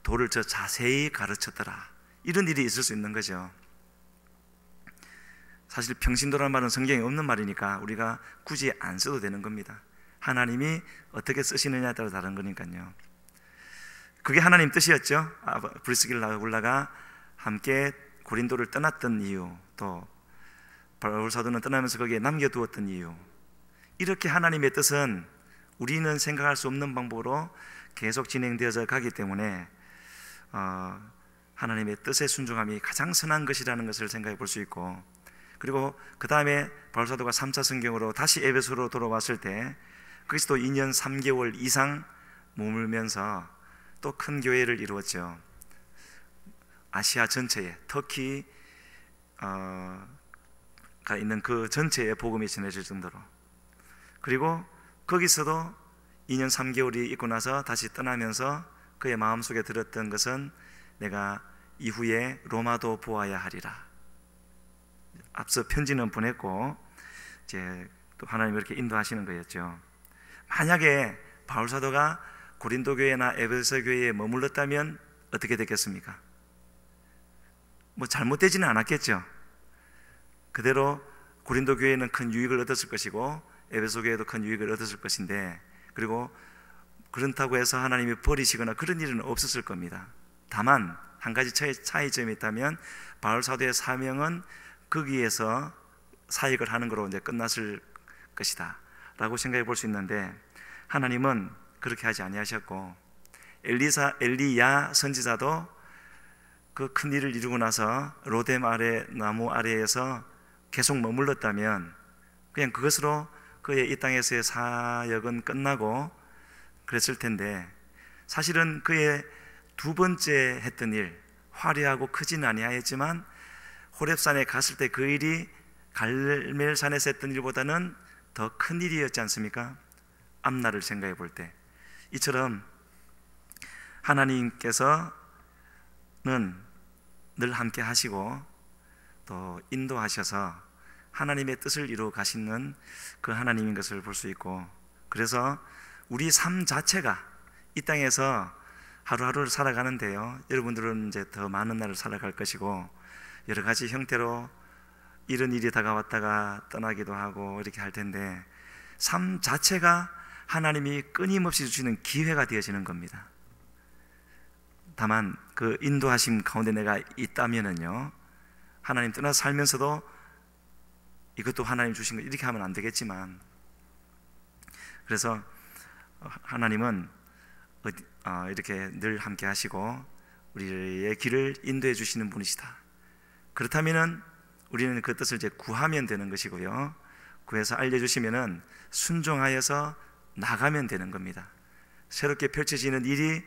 도를 자세히 가르쳤더라. 이런 일이 있을 수 있는 거죠. 사실 평신도라는 말은 성경에 없는 말이니까 우리가 굳이 안 써도 되는 겁니다. 하나님이 어떻게 쓰시느냐에 따라 다른 거니까요. 그게 하나님 뜻이었죠. 브리스길라 아굴라가 함께 고린도를 떠났던 이유, 또 바울 사도는 떠나면서 거기에 남겨두었던 이유, 이렇게 하나님의 뜻은 우리는 생각할 수 없는 방법으로 계속 진행되어져 가기 때문에 하나님의 뜻에 순종함이 가장 선한 것이라는 것을 생각해 볼 수 있고, 그리고 그 다음에 바울 사도가 3차 성경으로 다시 에베소로 돌아왔을 때 거기서 또 2년 3개월 이상 머물면서 또 큰 교회를 이루었죠. 아시아 전체에, 터키가 있는 그 전체에 복음이 전해질 정도로. 그리고 거기서도 2년 3개월이 있고 나서 다시 떠나면서 그의 마음속에 들었던 것은, 내가 이후에 로마도 보아야 하리라. 앞서 편지는 보냈고 이제 또 하나님 이렇게 인도하시는 거였죠. 만약에 바울 사도가 고린도 교회나 에베소 교회에 머물렀다면 어떻게 됐겠습니까? 뭐 잘못되지는 않았겠죠. 그대로 고린도 교회는 큰 유익을 얻었을 것이고 에베소 교회도 큰 유익을 얻었을 것인데, 그리고 그렇다고 해서 하나님이 버리시거나 그런 일은 없었을 겁니다. 다만 한 가지 차이점이 있다면, 바울 사도의 사명은 거기에서 사역을 하는 거로 이제 끝났을 것이다 라고 생각해 볼 수 있는데, 하나님은 그렇게 하지 아니하셨고, 엘리야 선지자도 그 큰 일을 이루고 나서 로뎀 나무 아래에서 계속 머물렀다면 그냥 그것으로 그의 이 땅에서의 사역은 끝나고 그랬을 텐데, 사실은 그의 두 번째 했던 일, 화려하고 크지는 아니하였지만 호렙산에 갔을 때 그 일이 갈멜산에서 했던 일보다는 더 큰 일이었지 않습니까? 앞날을 생각해 볼 때. 이처럼 하나님께서는 늘 함께 하시고 또 인도하셔서 하나님의 뜻을 이루어 가시는 그 하나님인 것을 볼 수 있고, 그래서 우리 삶 자체가 이 땅에서 하루하루를 살아가는데요, 여러분들은 이제 더 많은 날을 살아갈 것이고 여러 가지 형태로 이런 일이 다가왔다가 떠나기도 하고 이렇게 할 텐데, 삶 자체가 하나님이 끊임없이 주시는 기회가 되어지는 겁니다. 다만 그 인도하심 가운데 내가 있다면은요, 하나님 떠나 살면서도 이것도 하나님 주신 거 이렇게 하면 안 되겠지만, 그래서 하나님은 이렇게 늘 함께 하시고 우리의 길을 인도해 주시는 분이시다. 그렇다면은 우리는 그 뜻을 이제 구하면 되는 것이고요, 구해서 알려주시면은 순종하여서 나가면 되는 겁니다. 새롭게 펼쳐지는 일이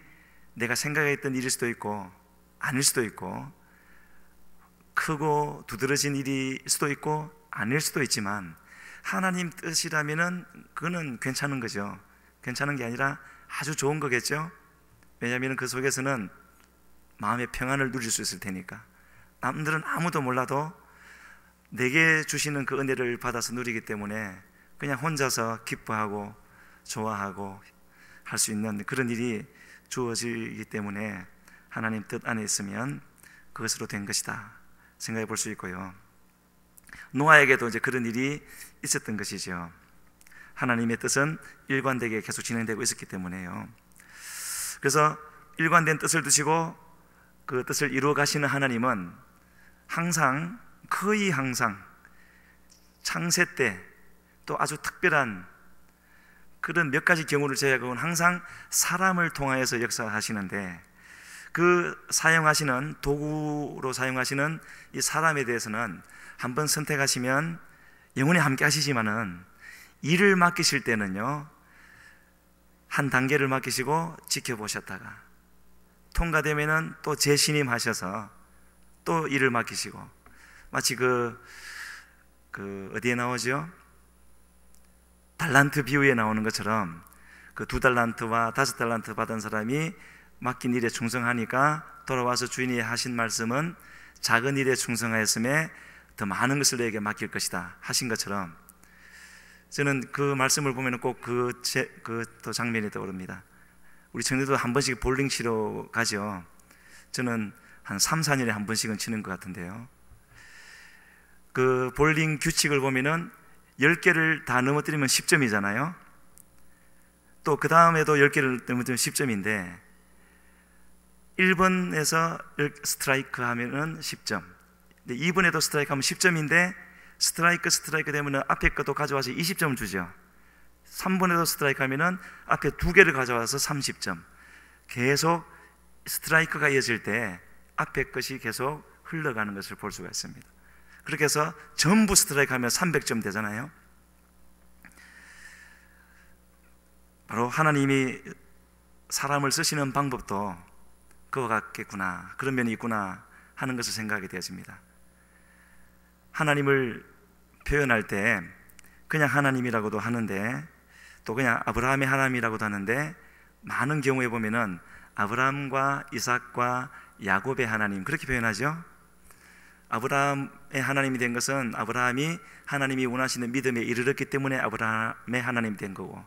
내가 생각했던 일일 수도 있고 아닐 수도 있고, 크고 두드러진 일일 수도 있고 아닐 수도 있지만, 하나님 뜻이라면은 그거는 괜찮은 거죠. 괜찮은 게 아니라 아주 좋은 거겠죠. 왜냐하면 그 속에서는 마음의 평안을 누릴 수 있을 테니까. 남들은 아무도 몰라도 내게 주시는 그 은혜를 받아서 누리기 때문에 그냥 혼자서 기뻐하고 좋아하고 할 수 있는 그런 일이 주어지기 때문에 하나님 뜻 안에 있으면 그것으로 된 것이다 생각해 볼 수 있고요. 노아에게도 이제 그런 일이 있었던 것이죠. 하나님의 뜻은 일관되게 계속 진행되고 있었기 때문에요. 그래서 일관된 뜻을 두시고 그 뜻을 이루어 가시는 하나님은 항상, 거의 항상 창세 때 또 아주 특별한 그런 몇 가지 경우를 제외하고는 항상 사람을 통하여서 역사하시는데, 그 사용하시는 도구로 사용하시는 이 사람에 대해서는 한번 선택하시면 영원히 함께 하시지만은, 일을 맡기실 때는요 한 단계를 맡기시고 지켜보셨다가 통과되면은 또 재신임하셔서 또 일을 맡기시고, 마치 그 어디에 나오죠? 달란트 비유에 나오는 것처럼 그 2달란트와 5달란트 받은 사람이 맡긴 일에 충성하니까 돌아와서 주인이 하신 말씀은 작은 일에 충성하였음에 더 많은 것을 너에게 맡길 것이다 하신 것처럼, 저는 그 말씀을 보면 꼭 또 장면이 떠오릅니다. 우리 청년도 한 번씩 볼링 치러 가죠. 저는 한 3, 4년에 한 번씩은 치는 것 같은데요, 그 볼링 규칙을 보면은 10개를 다 넘어뜨리면 10점이잖아요. 또 그 다음에도 10개를 넘어뜨리면 10점인데 1번에서 스트라이크 하면은 10점, 2번에도 스트라이크 하면 10점인데 스트라이크 되면은 앞에 것도 가져와서 20점을 주죠. 3번에도 스트라이크 하면은 앞에 2개를 가져와서 30점. 계속 스트라이크가 이어질 때 앞에 것이 계속 흘러가는 것을 볼 수가 있습니다. 그렇게 해서 전부 스트라이크 하면 300점 되잖아요. 바로 하나님이 사람을 쓰시는 방법도 그와 같겠구나, 그런 면이 있구나 하는 것을 생각하게 되어집니다. 하나님을 표현할 때 그냥 하나님이라고도 하는데, 또 그냥 아브라함의 하나님이라고도 하는데, 많은 경우에 보면은 아브라함과 이삭과 야곱의 하나님 그렇게 표현하죠. 아브라함의 하나님이 된 것은 아브라함이 하나님이 원하시는 믿음에 이르렀기 때문에 아브라함의 하나님이 된 거고,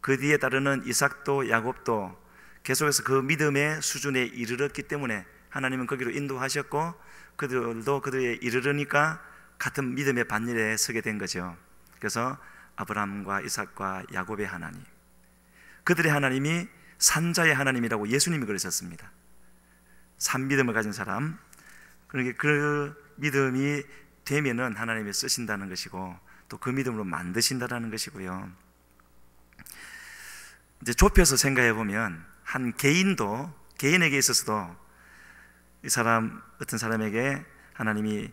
그 뒤에 따르는 이삭도 야곱도 계속해서 그 믿음의 수준에 이르렀기 때문에 하나님은 거기로 인도하셨고, 그들도 그들에 이르르니까 같은 믿음의 반열에 서게 된 거죠. 그래서 아브라함과 이삭과 야곱의 하나님, 그들의 하나님이 산자의 하나님이라고 예수님이 그러셨습니다. 산 믿음을 가진 사람, 그러니까 그 믿음이 되면은 하나님이 쓰신다는 것이고, 또 그 믿음으로 만드신다라는 것이고요. 이제 좁혀서 생각해 보면 한 개인에게 있어서도 이 사람 어떤 사람에게 하나님이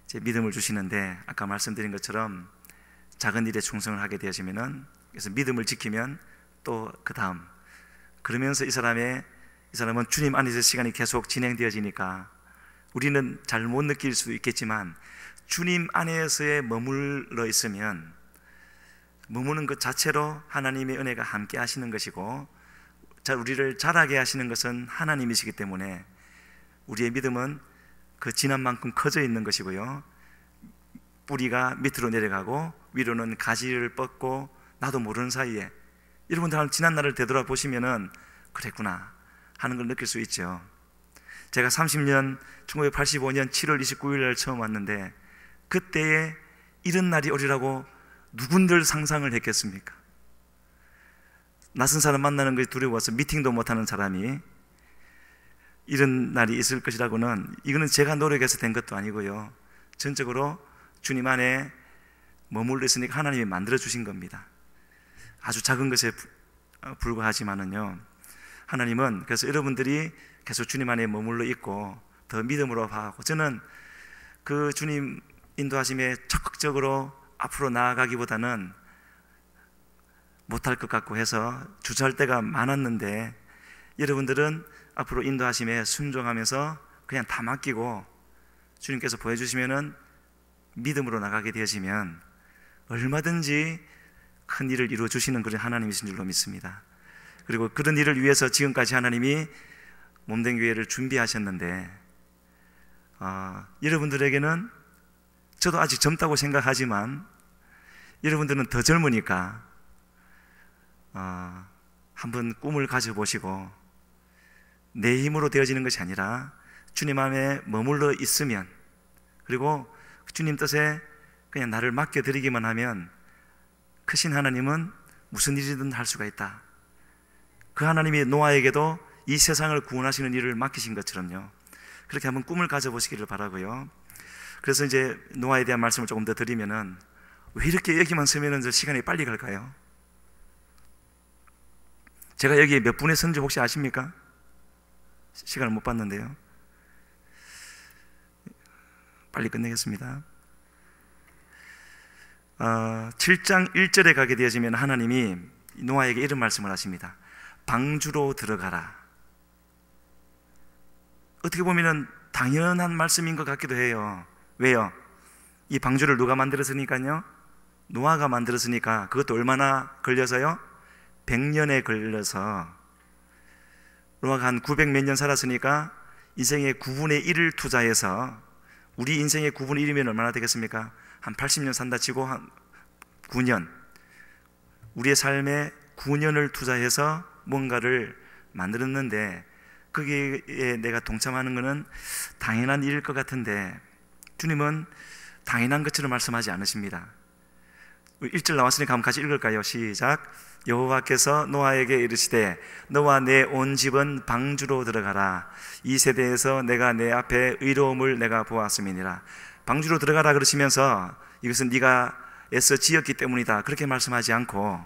이제 믿음을 주시는데, 아까 말씀드린 것처럼 작은 일에 충성을 하게 되어지면은, 그래서 믿음을 지키면 또 그 다음, 그러면서 이 사람은 주님 안에서 시간이 계속 진행되어지니까 우리는 잘 못 느낄 수도 있겠지만, 주님 안에서에 머물러 있으면 머무는 것 자체로 하나님의 은혜가 함께 하시는 것이고, 우리를 자라게 하시는 것은 하나님이시기 때문에 우리의 믿음은 그 지난 만큼 커져 있는 것이고요, 뿌리가 밑으로 내려가고 위로는 가지를 뻗고 나도 모르는 사이에, 여러분들 지난 날을 되돌아보시면은 그랬구나 하는 걸 느낄 수 있죠. 제가 1985년 7월 29일 날 처음 왔는데 그때에 이런 날이 오리라고 누군들 상상을 했겠습니까? 낯선 사람 만나는 것이 두려워서 미팅도 못하는 사람이 이런 날이 있을 것이라고는, 이거는 제가 노력해서 된 것도 아니고요, 전적으로 주님 안에 머물러 있으니까 하나님이 만들어 주신 겁니다. 아주 작은 것에 불과하지만은요, 하나님은 그래서 여러분들이 계속 주님 안에 머물러 있고 더 믿음으로 하고, 저는 그 주님 인도하심에 적극적으로 앞으로 나아가기보다는 못할 것 같고 해서 주저할 때가 많았는데, 여러분들은 앞으로 인도하심에 순종하면서 그냥 다 맡기고 주님께서 보여주시면은 믿음으로 나가게 되어지면 얼마든지 큰 일을 이루어 주시는 그런 하나님이신 줄로 믿습니다. 그리고 그런 일을 위해서 지금까지 하나님이 몸된 교회를 준비하셨는데, 여러분들에게는 저도 아직 젊다고 생각하지만 여러분들은 더 젊으니까 한번 꿈을 가져보시고, 내 힘으로 되어지는 것이 아니라 주님 안에 머물러 있으면, 그리고 주님 뜻에 그냥 나를 맡겨드리기만 하면 크신 하나님은 무슨 일이든 할 수가 있다. 그 하나님이 노아에게도 이 세상을 구원하시는 일을 맡기신 것처럼요, 그렇게 한번 꿈을 가져보시기를 바라고요. 그래서 이제 노아에 대한 말씀을 조금 더 드리면은, 왜 이렇게 여기만 서면은 시간이 빨리 갈까요? 제가 여기에 몇 분에 선지 혹시 아십니까? 시간을 못 봤는데요. 빨리 끝내겠습니다. 7장 1절에 가게 되어지면 하나님이 노아에게 이런 말씀을 하십니다. 방주로 들어가라. 어떻게 보면 당연한 말씀인 것 같기도 해요. 왜요? 이 방주를 누가 만들었으니까요? 노아가 만들었으니까. 그것도 얼마나 걸려서요? 100년에 걸려서. 노아가 한 900 몇 년 살았으니까 인생의 9분의 1을 투자해서, 우리 인생의 9분의 1이면 얼마나 되겠습니까? 한 80년 산다 치고 한 9년, 우리의 삶에 9년을 투자해서 뭔가를 만들었는데, 거기에 내가 동참하는 것은 당연한 일일 것 같은데 주님은 당연한 것처럼 말씀하지 않으십니다. 1절 나왔으니까 한번 같이 읽을까요? 시작. 여호와께서 노아에게 이르시되 너와 내 온 집은 방주로 들어가라. 이 세대에서 내가 내 앞에 의로움을 내가 보았음이니라. 방주로 들어가라 그러시면서 이것은 네가 애써 지었기 때문이다 그렇게 말씀하지 않고,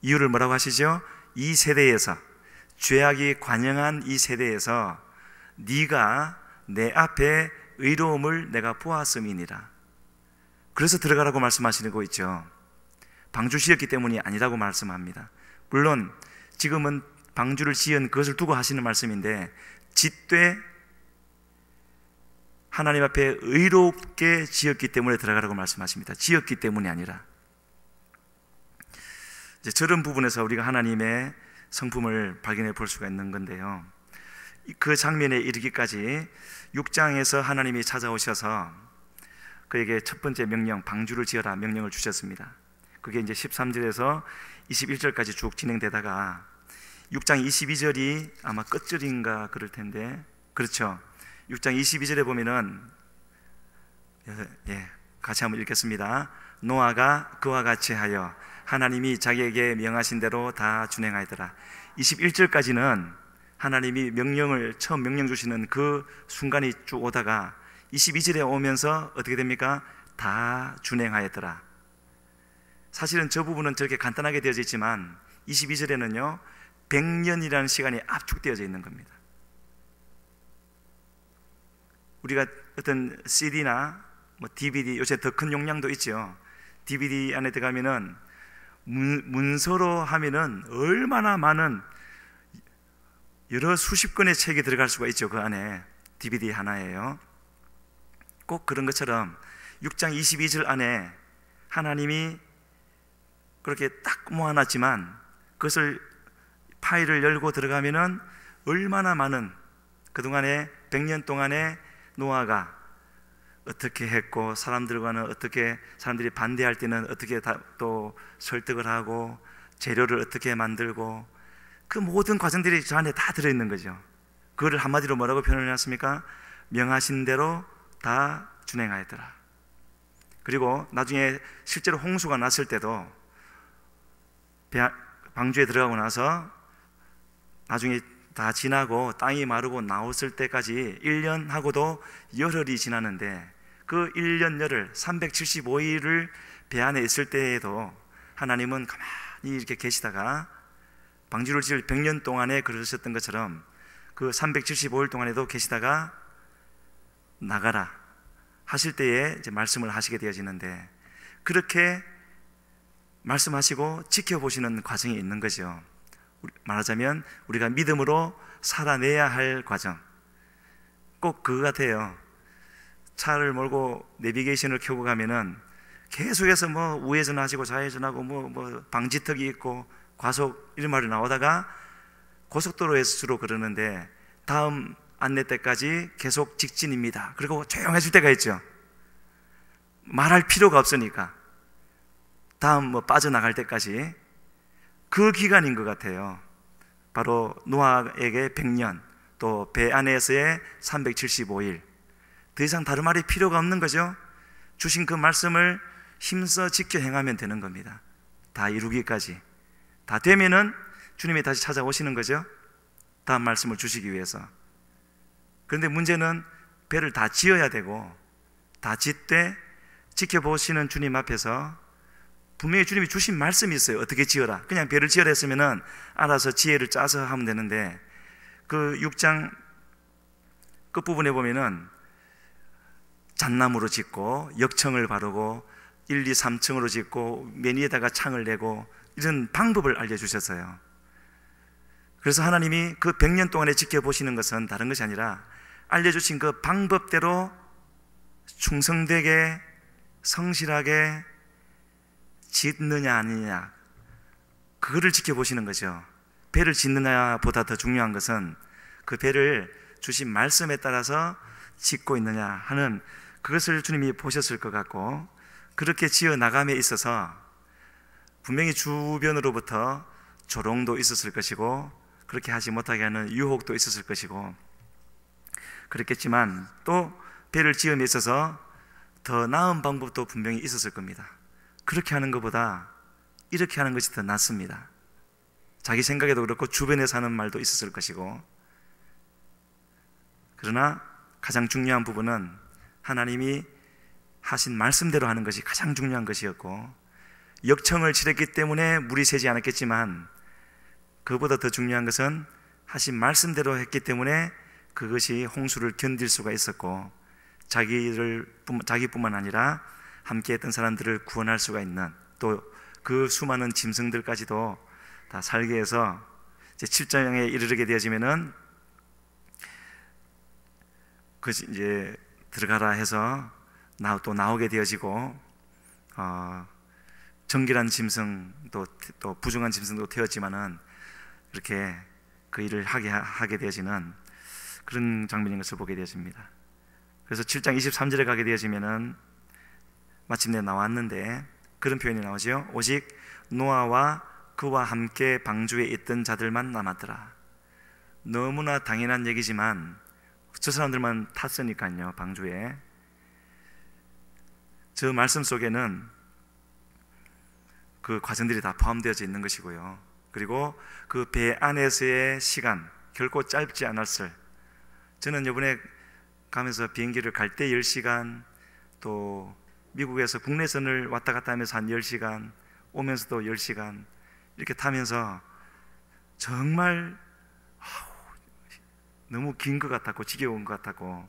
이유를 뭐라고 하시죠? 이 세대에서, 죄악이 관영한 이 세대에서 네가 내 앞에 의로움을 내가 보았음이니라. 그래서 들어가라고 말씀하시는 거 있죠. 방주 지었기 때문이 아니라고 말씀합니다. 물론 지금은 방주를 지은 그것을 두고 하시는 말씀인데, 짓되 하나님 앞에 의롭게 지었기 때문에 들어가라고 말씀하십니다. 지었기 때문이 아니라. 이제 저런 부분에서 우리가 하나님의 성품을 발견해 볼 수가 있는 건데요, 그 장면에 이르기까지 6장에서 하나님이 찾아오셔서 그에게 첫 번째 명령, 방주를 지어라 명령을 주셨습니다. 그게 이제 13절에서 21절까지 쭉 진행되다가 6장 22절이 아마 끝절인가 그럴 텐데, 그렇죠. 6장 22절에 보면은, 같이 한번 읽겠습니다. 노아가 그와 같이 하여 하나님이 자기에게 명하신 대로 다 준행하더라. 21절까지는 하나님이 처음 명령 주시는 그 순간이 쭉 오다가 22절에 오면서 어떻게 됩니까? 다 준행하였더라. 사실은 저 부분은 저렇게 간단하게 되어져 있지만 22절에는요 100년이라는 시간이 압축되어져 있는 겁니다. 우리가 어떤 CD나 DVD, 요새 더 큰 용량도 있죠. DVD 안에 들어가면은 문서로 하면은 얼마나 많은 여러 수십 권의 책이 들어갈 수가 있죠. 그 안에 DVD 하나예요. 꼭 그런 것처럼 6장 22절 안에 하나님이 그렇게 딱 모아놨지만 그것을 파일을 열고 들어가면은 얼마나 많은, 그동안에 100년 동안에 노아가 어떻게 했고, 사람들과는 어떻게, 사람들이 반대할 때는 어떻게 또 설득을 하고, 재료를 어떻게 만들고, 그 모든 과정들이 저 안에 다 들어있는 거죠. 그거를 한마디로 뭐라고 표현해놨습니까? 명하신 대로 다 준행하였더라. 그리고 나중에 실제로 홍수가 났을 때도 방주에 들어가고 나서 나중에 다 지나고 땅이 마르고 나왔을 때까지 1년 하고도 열흘이 지나는데, 그 1년 열흘 375일을 배 안에 있을 때에도 하나님은 가만히 이렇게 계시다가, 방주를 지을 100년 동안에 그러셨던 것처럼 그 375일 동안에도 계시다가 나가라 하실 때에 이제 말씀을 하시게 되어지는데, 그렇게 말씀하시고 지켜보시는 과정이 있는 거죠. 말하자면 우리가 믿음으로 살아내야 할 과정, 꼭 그거 같아요. 차를 몰고 내비게이션을 켜고 가면은 계속해서 뭐 우회전하시고 좌회전하고 뭐 방지턱이 있고 과속 이런 말이 나오다가 고속도로에서 주로 그러는데, 다음 안내 때까지 계속 직진입니다. 그리고 조용해질 때가 있죠. 말할 필요가 없으니까 다음 뭐 빠져나갈 때까지, 그 기간인 것 같아요. 바로 노아에게 100년, 또 배 안에서의 375일, 더 이상 다른 말이 필요가 없는 거죠. 주신 그 말씀을 힘써 지켜 행하면 되는 겁니다. 다 이루기까지. 다 되면은 주님이 다시 찾아오시는 거죠. 다음 말씀을 주시기 위해서. 그런데 문제는 배를 다 지어야 되고, 다 짓되 지켜보시는 주님 앞에서 분명히 주님이 주신 말씀이 있어요. 어떻게 지어라. 그냥 배를 지어라 했으면은 알아서 지혜를 짜서 하면 되는데, 그 6장 끝부분에 보면은 잣나무로 짓고 역청을 바르고 1, 2, 3층으로 짓고 맨 위에다가 창을 내고 이런 방법을 알려주셨어요. 그래서 하나님이 그 100년 동안에 지켜보시는 것은 다른 것이 아니라 알려주신 그 방법대로 충성되게 성실하게 짓느냐 아니냐, 그거를 지켜보시는 거죠. 배를 짓느냐보다 더 중요한 것은 그 배를 주신 말씀에 따라서 짓고 있느냐 하는 그것을 주님이 보셨을 것 같고, 그렇게 지어 나감에 있어서 분명히 주변으로부터 조롱도 있었을 것이고, 그렇게 하지 못하게 하는 유혹도 있었을 것이고 그랬겠지만, 또 배를 지음에 있어서 더 나은 방법도 분명히 있었을 겁니다. 그렇게 하는 것보다 이렇게 하는 것이 더 낫습니다. 자기 생각에도 그렇고 주변에서 하는 말도 있었을 것이고, 그러나 가장 중요한 부분은 하나님이 하신 말씀대로 하는 것이 가장 중요한 것이었고, 역청을 칠했기 때문에 물이 새지 않았겠지만 그보다 더 중요한 것은 하신 말씀대로 했기 때문에 그것이 홍수를 견딜 수가 있었고, 자기뿐만 아니라 함께 했던 사람들을 구원할 수가 있는, 또 그 수많은 짐승들까지도 다 살게 해서 이제 7장에 이르게 되어지면은 그 이제 들어가라 해서 또 나오게 되어지고, 정결한 짐승 또 부정한 짐승도 태웠지만은 이렇게 그 일을 하게 되어지는 그런 장면인 것을 보게 되어집니다. 그래서 7장 23절에 가게 되어지면은 마침내 나왔는데 그런 표현이 나오죠. 오직 노아와 그와 함께 방주에 있던 자들만 남았더라. 너무나 당연한 얘기지만 저 사람들만 탔으니까요. 방주에. 저 말씀 속에는 그 과정들이 다 포함되어져 있는 것이고요. 그리고 그 배 안에서의 시간 결코 짧지 않았을, 저는 이번에 가면서 비행기를 갈 때 10시간, 또 미국에서 국내선을 왔다 갔다 하면서 한 10시간, 오면서도 10시간 이렇게 타면서 정말 너무 긴 것 같았고 지겨운 것 같았고,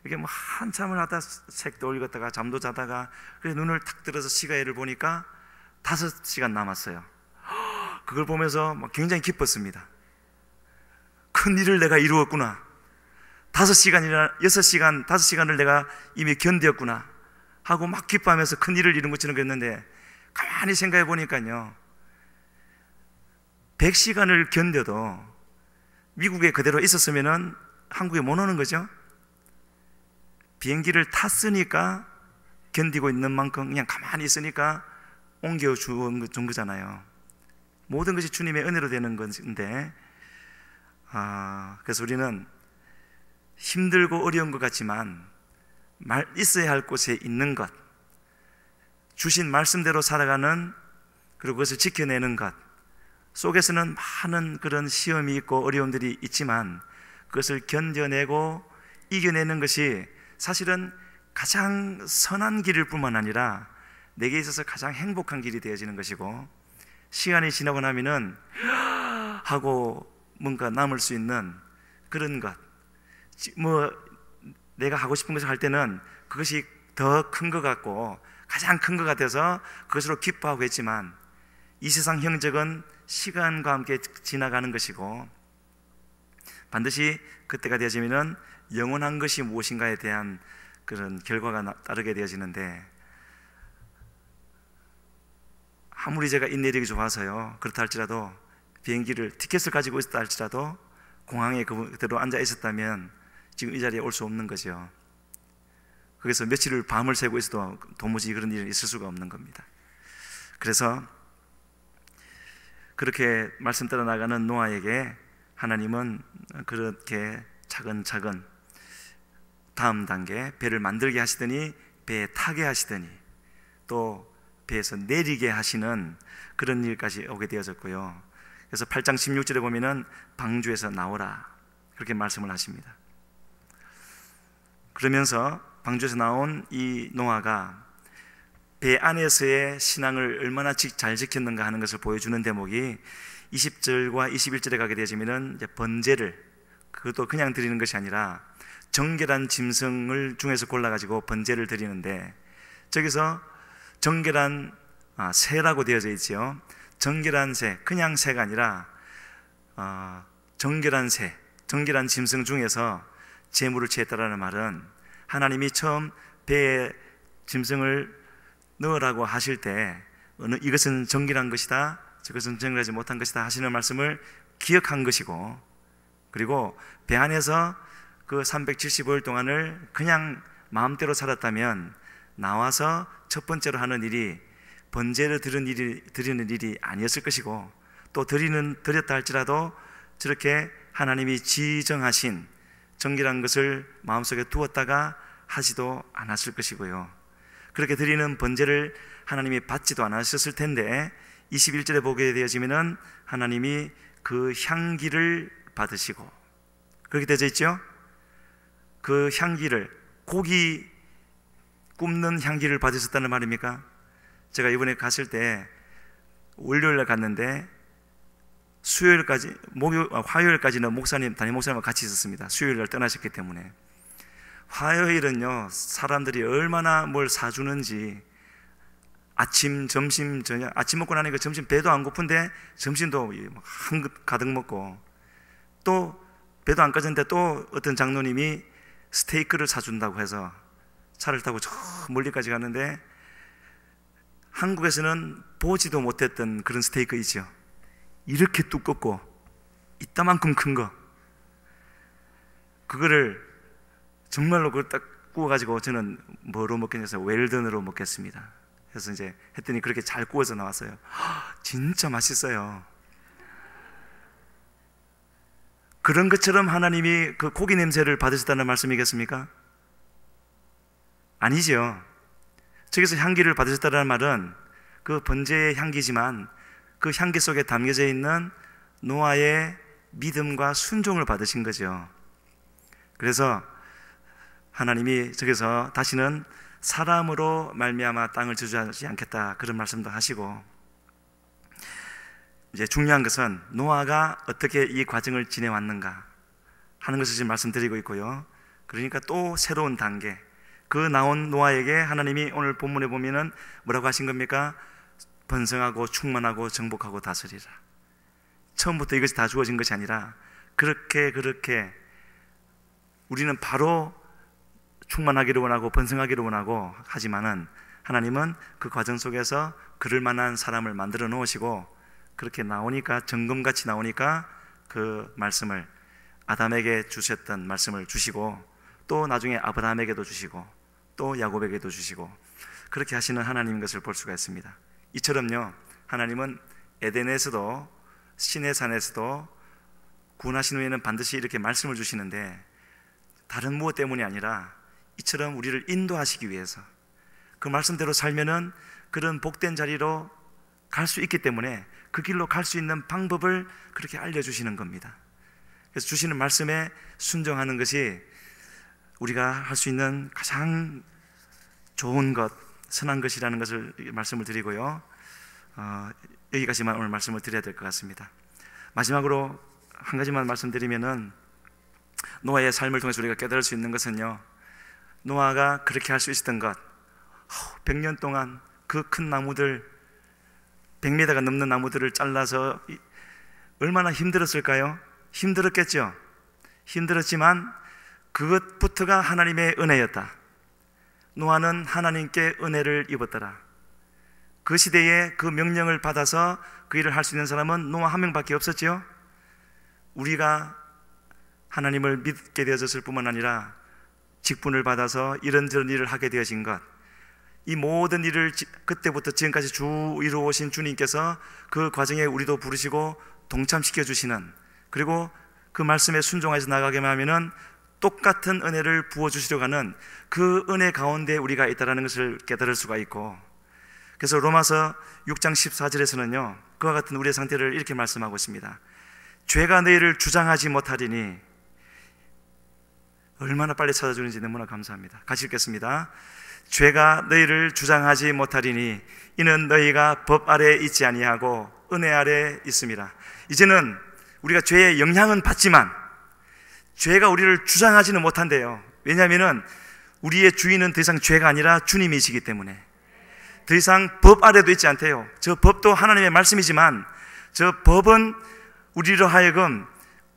이게 뭐 한참을 하다 색도 읽었다가 잠도 자다가 그래서 눈을 탁 들어서 시계를 보니까 5시간 남았어요. 그걸 보면서 막 굉장히 기뻤습니다. 큰 일을 내가 이루었구나. 5시간이나 6시간, 5시간을 내가 이미 견뎠구나 하고 막 기뻐하면서 큰 일을 이룬 것처럼 그랬는데, 가만히 생각해 보니까요, 100시간을 견뎌도 미국에 그대로 있었으면은 한국에 못 오는 거죠. 비행기를 탔으니까 견디고 있는 만큼 그냥 가만히 있으니까 옮겨준 거잖아요. 모든 것이 주님의 은혜로 되는 건데, 그래서 우리는 힘들고 어려운 것 같지만 있어야 할 곳에 있는 것, 주신 말씀대로 살아가는, 그리고 그것을 지켜내는 것 속에서는 많은 그런 시험이 있고 어려움들이 있지만 그것을 견뎌내고 이겨내는 것이 사실은 가장 선한 길일 뿐만 아니라 내게 있어서 가장 행복한 길이 되어지는 것이고, 시간이 지나고 나면은 하고 뭔가 남을 수 있는 그런 것, 내가 하고 싶은 것을 할 때는 그것이 더 큰 것 같고 가장 큰 것 같아서 그것으로 기뻐하고 했지만, 이 세상 형적은 시간과 함께 지나가는 것이고 반드시 그때가 되어지면은 영원한 것이 무엇인가에 대한 그런 결과가 따르게 되어지는데, 아무리 제가 인내력이 좋아서요 그렇다 할지라도 비행기를 티켓을 가지고 있었다 할지라도 공항에 그대로 앉아 있었다면 지금 이 자리에 올 수 없는 거죠. 그래서 며칠을 밤을 새고 있어도 도무지 그런 일이 있을 수가 없는 겁니다. 그래서 그렇게 말씀 따라 나가는 노아에게 하나님은 그렇게 차근차근 다음 단계 배를 만들게 하시더니 배에 타게 하시더니 또 배에서 내리게 하시는 그런 일까지 오게 되어졌고요. 그래서 8장 16절에 보면은 방주에서 나오라 그렇게 말씀을 하십니다. 그러면서 방주에서 나온 이 노아가 배 안에서의 신앙을 얼마나 잘 지켰는가 하는 것을 보여주는 대목이 20절과 21절에 가게 되어지면은 이제 번제를, 그것도 그냥 드리는 것이 아니라 정결한 짐승을 중에서 골라가지고 번제를 드리는데, 저기서 정결한 새라고 되어져 있지요. 정결한 새, 그냥 새가 아니라 정결한 새, 정결한 짐승 중에서 제물을 취했다라는 말은 하나님이 처음 배에 짐승을 넣으라고 하실 때 이것은 정결한 것이다, 저것은 정결하지 못한 것이다 하시는 말씀을 기억한 것이고, 그리고 배 안에서 그 375일 동안을 그냥 마음대로 살았다면 나와서 첫 번째로 하는 일이 번제를 드리는 일이 아니었을 것이고, 또 드렸다 할지라도 저렇게 하나님이 지정하신 정결한 것을 마음속에 두었다가 하지도 않았을 것이고요. 그렇게 드리는 번제를 하나님이 받지도 않으셨을 텐데 21절에 보게 되어지면은 하나님이 그 향기를 받으시고, 그렇게 되어져 있죠. 그 향기를, 고기 굽는 향기를 받으셨다는 말입니까? 제가 이번에 갔을 때 월요일날 갔는데 수요일까지, 화요일까지는 담임 목사님과 같이 있었습니다. 수요일날 떠나셨기 때문에. 화요일은요 사람들이 얼마나 뭘 사주는지, 아침, 점심, 저녁, 아침 먹고 나니까 점심 배도 안 고픈데 점심도 한 그릇 가득 먹고, 또 배도 안 꺼졌는데 또 어떤 장로님이 스테이크를 사준다고 해서 차를 타고 저 멀리까지 갔는데, 한국에서는 보지도 못했던 그런 스테이크이죠. 이렇게 두껍고 이따만큼 큰 거, 그거를 정말로 그걸 딱 구워가지고 저는 뭐로 먹겠냐서 웰던으로 먹겠습니다. 그래서 이제 했더니 그렇게 잘 구워서 나왔어요. 진짜 맛있어요. 그런 것처럼 하나님이 그 고기 냄새를 받으셨다는 말씀이겠습니까? 아니죠. 저기서 향기를 받으셨다는 말은 그 번제의 향기지만 그 향기 속에 담겨져 있는 노아의 믿음과 순종을 받으신 거죠. 그래서 하나님이 저기서 다시는 사람으로 말미암아 땅을 저주하지 않겠다 그런 말씀도 하시고, 이제 중요한 것은 노아가 어떻게 이 과정을 지내왔는가 하는 것을 지금 말씀드리고 있고요. 그러니까 또 새로운 단계, 그 나온 노아에게 하나님이 오늘 본문에 보면은 뭐라고 하신 겁니까? 번성하고 충만하고 정복하고 다스리라. 처음부터 이것이 다 주어진 것이 아니라 그렇게 우리는 바로 충만하기를 원하고 번성하기를 원하고 하지만은 하나님은 그 과정 속에서 그럴 만한 사람을 만들어 놓으시고, 그렇게 나오니까, 점검같이 나오니까 그 말씀을 아담에게 주셨던 말씀을 주시고, 또 나중에 아브라함에게도 주시고, 또 야곱에게도 주시고, 그렇게 하시는 하나님인 것을 볼 수가 있습니다. 이처럼요 하나님은 에덴에서도 시내산에서도 구원하신 후에는 반드시 이렇게 말씀을 주시는데 다른 무엇 때문이 아니라 이처럼 우리를 인도하시기 위해서 그 말씀대로 살면은 그런 복된 자리로 갈 수 있기 때문에 그 길로 갈 수 있는 방법을 그렇게 알려주시는 겁니다. 그래서 주시는 말씀에 순종하는 것이 우리가 할 수 있는 가장 좋은 것, 선한 것이라는 것을 말씀을 드리고요. 여기까지만 오늘 말씀을 드려야 될 것 같습니다. 마지막으로 한 가지만 말씀드리면은 노아의 삶을 통해서 우리가 깨달을 수 있는 것은요, 노아가 그렇게 할 수 있었던 것, 100년 동안 그 큰 나무들 100m가 넘는 나무들을 잘라서 얼마나 힘들었을까요? 힘들었겠죠. 힘들었지만 그것부터가 하나님의 은혜였다. 노아는 하나님께 은혜를 입었더라. 그 시대에 그 명령을 받아서 그 일을 할 수 있는 사람은 노아 한 명밖에 없었지요. 우리가 하나님을 믿게 되어졌을 뿐만 아니라 직분을 받아서 이런저런 일을 하게 되어진 것, 이 모든 일을 그때부터 지금까지 이루어오신 주님께서 그 과정에 우리도 부르시고 동참시켜 주시는, 그리고 그 말씀에 순종해서 나가게만 하면은 똑같은 은혜를 부어주시려고 하는 그 은혜 가운데 우리가 있다는 것을 깨달을 수가 있고, 그래서 로마서 6장 14절에서는요 그와 같은 우리의 상태를 이렇게 말씀하고 있습니다. 죄가 너희를 주장하지 못하리니, 얼마나 빨리 찾아주는지 너무나 감사합니다. 같이 읽겠습니다. 죄가 너희를 주장하지 못하리니 이는 너희가 법 아래에 있지 아니하고 은혜 아래에 있음이라. 이제는 우리가 죄의 영향은 받지만 죄가 우리를 주장하지는 못한대요. 왜냐하면 우리의 주인은 더 이상 죄가 아니라 주님이시기 때문에 더 이상 법 아래도 있지 않대요. 저 법도 하나님의 말씀이지만 저 법은 우리로 하여금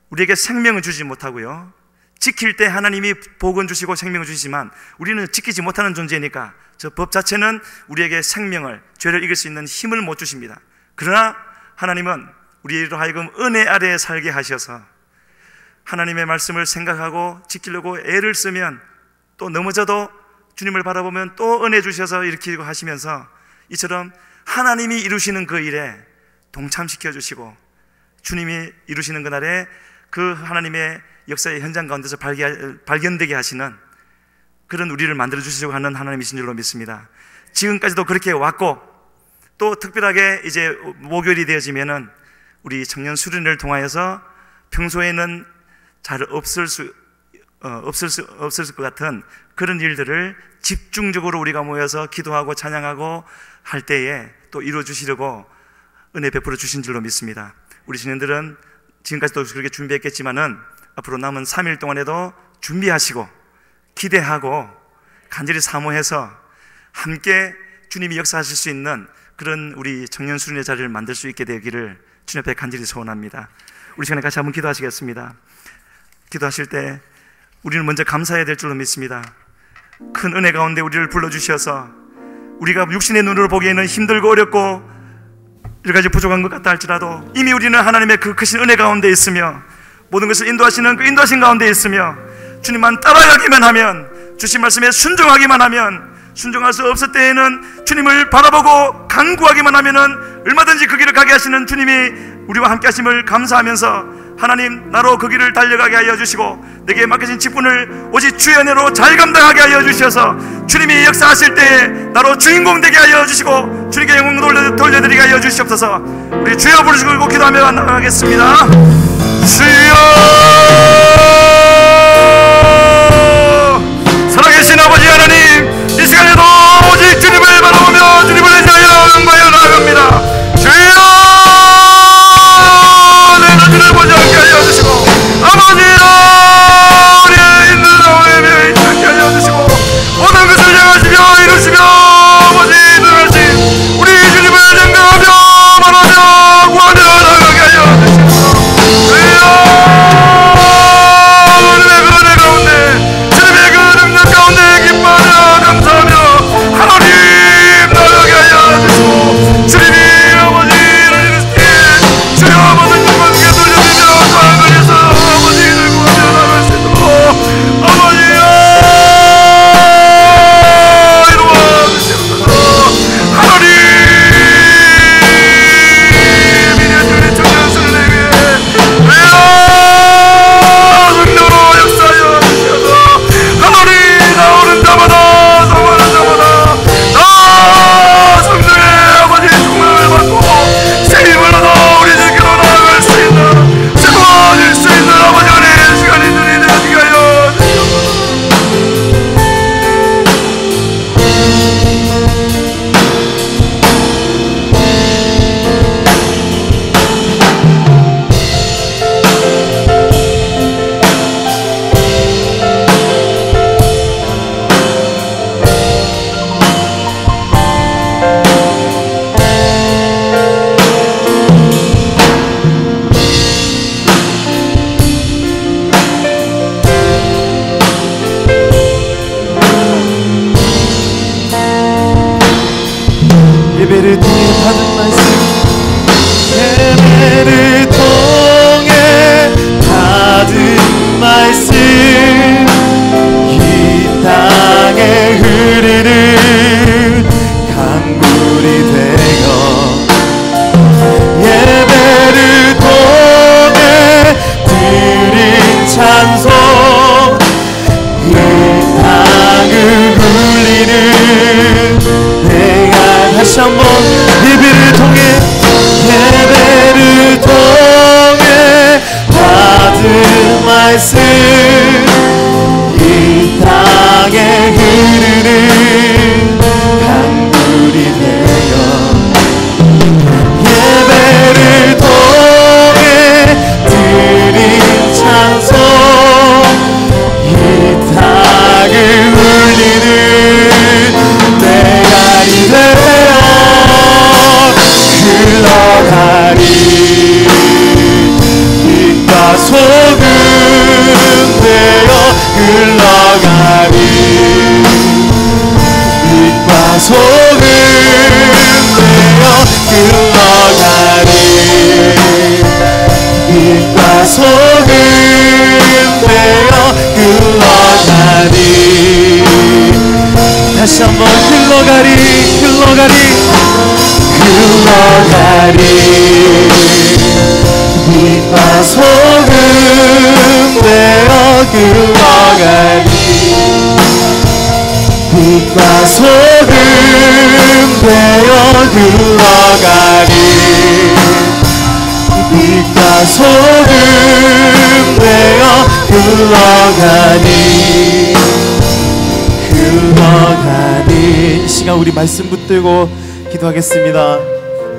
우리에게 생명을 주지 못하고요, 지킬 때 하나님이 복은 주시고 생명을 주시지만 우리는 지키지 못하는 존재니까 저 법 자체는 우리에게 생명을, 죄를 이길 수 있는 힘을 못 주십니다. 그러나 하나님은 우리로 하여금 은혜 아래에 살게 하셔서 하나님의 말씀을 생각하고 지키려고 애를 쓰면 또 넘어져도 주님을 바라보면 또 은혜 주셔서 일으키고 하시면서 이처럼 하나님이 이루시는 그 일에 동참시켜 주시고 주님이 이루시는 그날에 그 하나님의 역사의 현장 가운데서 발견되게 하시는 그런 우리를 만들어 주시려고 하는 하나님이신 줄로 믿습니다. 지금까지도 그렇게 왔고 또 특별하게 이제 목요일이 되어지면은 우리 청년 수련회를 통하여서 평소에는 잘 없을 것 같은 그런 일들을 집중적으로 우리가 모여서 기도하고 찬양하고 할 때에 또 이루어 주시려고 은혜 베풀어 주신 줄로 믿습니다. 우리 청년들은 지금까지도 그렇게 준비했겠지만은 앞으로 남은 3일 동안에도 준비하시고 기대하고 간절히 사모해서 함께 주님이 역사하실 수 있는 그런 우리 청년 수련회 자리를 만들 수 있게 되기를 주님 앞에 간절히 소원합니다. 우리 시간에 같이 한번 기도하시겠습니다. 기도하실 때 우리는 먼저 감사해야 될 줄로 믿습니다. 큰 은혜 가운데 우리를 불러주셔서 우리가 육신의 눈으로 보기에는 힘들고 어렵고 여러 가지 부족한 것 같다 할지라도 이미 우리는 하나님의 그 크신 은혜 가운데 있으며 모든 것을 인도하시는 그 인도하신 가운데 있으며 주님만 따라가기만 하면, 주신 말씀에 순종하기만 하면, 순종할 수 없을 때에는 주님을 바라보고 간구하기만 하면은 얼마든지 그 길을 가게 하시는 주님이 우리와 함께 하심을 감사하면서 하나님, 나로 그 길을 달려가게 하여 주시고 내게 맡겨진 직분을 오직 주의 은혜로 잘 감당하게 하여 주셔서 주님이 역사하실 때에 나로 주인공 되게 하여 주시고 주님께 영광 돌려드리게 하여 주시옵소서. 우리 주여 부르시고 기도하며 나가겠습니다. 주여, 살아계신 아버지 하나님, 이 시간에도 오직 주님을 바라보며 주님을 위하여 영광하여 나아갑니다. 주여, 내 자신을 보지 않게 하여 주시고 아버지여, 우리의 있는 상황에 있게 하여 주시고 모든 것을 향하시며 이루시며 아버지 들으신 우리 주님을 생각하며 바라며 구하며 나아가게 하여 주시고 주님의 그 은혜 가운데, 주님의 그 능력 가운데 기뻐하며 감사하며 예배를 통해 받은 말씀, 예배를 통해 받은 말씀, 이 땅에 흐르는 강물이 되어 예배를 통해 드린 찬송, 이 땅을 울리는 내가 다시 한번 예배를 통해 받은 말씀, 이 땅에 흐르는 강물이 되어 예배를 통해 드린 찬송, 이 땅을 울리는 내가 되어 흘러가리. 빛과 소금 되어 흘러가리. 빛과 소금 되어 흘러가리. 빛과 소금 되어 흘러가리. 다시 한번 흘러가리, 흘러가리, 흘러가리. 빛과 소금 되어 흘러가리. 빛과 소금 되어 흘러가리. 빛과 소금 되어 흘러가리. 흘러가리. 이 시간 우리 말씀 붙들고 기도하겠습니다.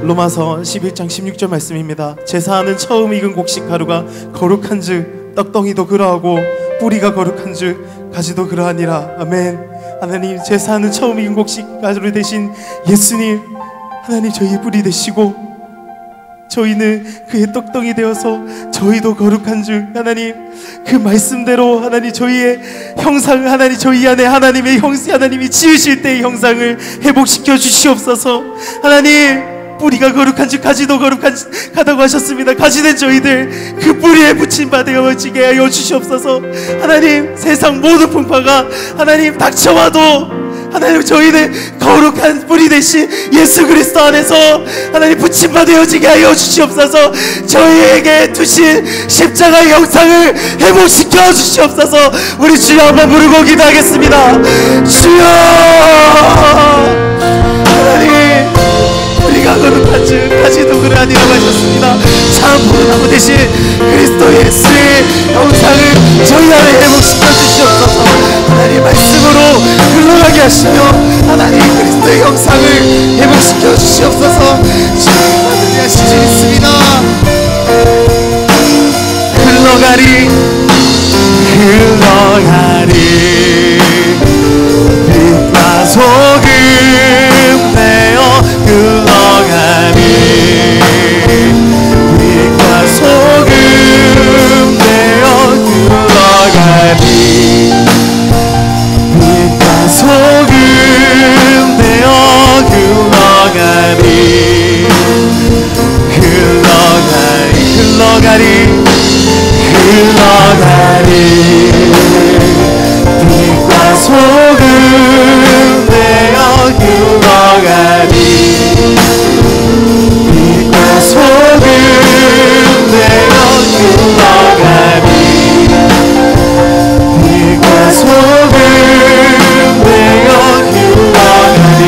로마서 11장 16절 말씀입니다. 제사하는 처음 익은 곡식 가루가 거룩한 즉 떡덩이도 그러하고 뿌리가 거룩한 즉 가지도 그러하니라. 아멘. 하나님, 제사하는 처음 익은 곡식 가루 대신 예수님, 하나님 저희의 뿌리 되시고 저희는 그의 떡덩이 되어서 저희도 거룩한 줄, 하나님 그 말씀대로 하나님 저희의 형상, 하나님 저희 안에 하나님의 하나님이 지으실 때의 형상을 회복시켜 주시옵소서. 하나님, 뿌리가 거룩한 즉 가지도 거룩하다고 하셨습니다. 가지된 저희들 그 뿌리에 붙임 바 되어지게 하여 주시옵소서. 하나님, 세상 모든 풍파가 하나님 닥쳐와도 하나님 저희는 거룩한 뿌리 대신 예수 그리스도 안에서 하나님 붙임바 되어지게 하여 주시옵소서. 저희에게 두신 십자가의 형상을 회복시켜 주시옵소서. 우리 주여 한번 부르고 기도하겠습니다. 주여, 하나님 우리가 거룩한 즉 가지도 그러하니라고 하셨습니다. 참 포도나무 대신 그리스도 예수의 형상을 저희 안에 회복시켜 주시옵소서. 하나님 말씀으로 흘러가게 하시며 하나님 그리스도의 형상을 회복시켜 주시옵소서. 주님 하늘에 하시지 있습니다. 흘러가리, 흘러가리. 빛과 소금 되어 흘러가리. 빛과 소금 되어 흘러가리. 빛과 소금 되어 흘러가리. 흘러가리, 흘러가리, 흘러가리. 빛과 소금 되어 흘러가리. 빛과 소금 되어 흘러가리. 빛과 소금 되어 흘러가리.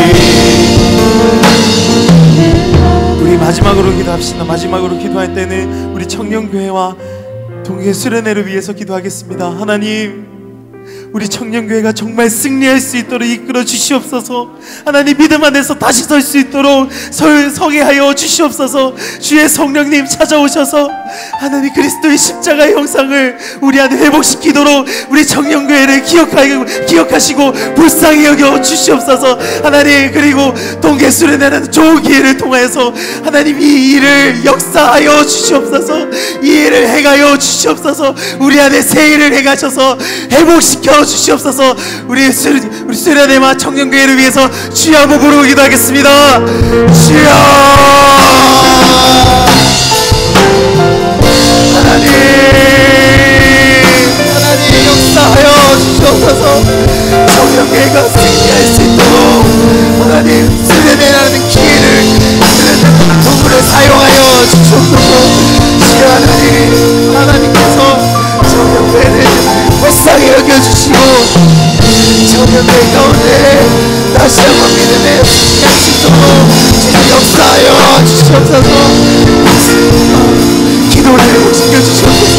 우리 마지막으로 기도합시다. 마지막으로 기도할 때는 우리 청년교회와 동해 수련회를 위해서 기도하겠습니다. 하나님, 우리 청년교회가 정말 승리할 수 있도록 이끌어 주시옵소서. 하나님 믿음 안에서 다시 설 수 있도록 서게 하여 주시옵소서. 주의 성령님 찾아오셔서 하나님 그리스도의 십자가의 형상을 우리 안에 회복시키도록 우리 청년교회를 기억하시고 불쌍히 여겨 주시옵소서. 하나님, 그리고 동계수련회라는 좋은 기회를 통해서 하나님 이 일을 역사하여 주시옵소서. 이 일을 행하여 주시옵소서. 우리 안에 새 일을 행하셔서 회복시켜 주시옵소서. 우리 수련회와 청년교회를 위해서 주여 한번 부르고 기도하겠습니다. 주여 하나님 역사하여 주시옵소서. 청년교회가 승리할 수 있도록 하나님 수련회라는 기회를 도구를 사용하여 주시옵소서. 주여 하나님께서 청년교회를 불쌍히 여겨주시고 청년교회 가운데 다시 한번 믿음의 양식도로 주님 역사하여 주시옵소서. 기도를 지켜주시옵소서.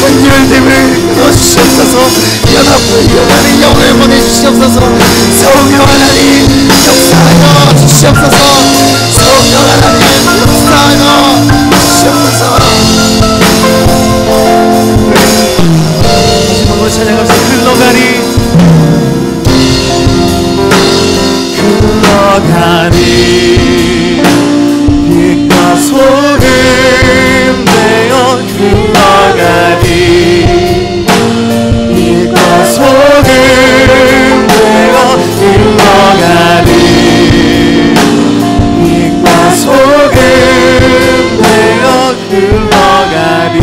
분열됨을 끊어주시옵소서. 연합을 이어가는 영을 보내주시옵소서. 성령 하나님 역사하여 주시옵소서. 성령 하나님 역사하여 주시옵소서. 마지막으로 찬양합시다. 흘러가리 빛과 소금 되어 흘러가리 빛과 소금 되어 흘러가리 빛과 소금 되어 흘러가리.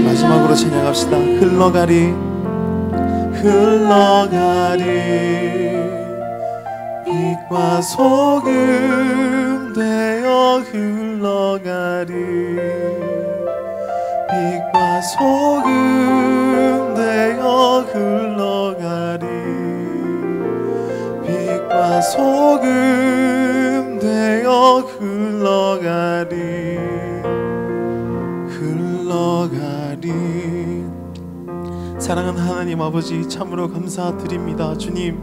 마지막으로 찬양합시다. 흘러가리 흘러가리 빛과 소금 되어 흘러가리 빛과 소금 되어 흘러가리 빛과 소금 되어 흘러가리 흘러가리. 사랑하는 하나님 아버지 참으로 감사드립니다. 주님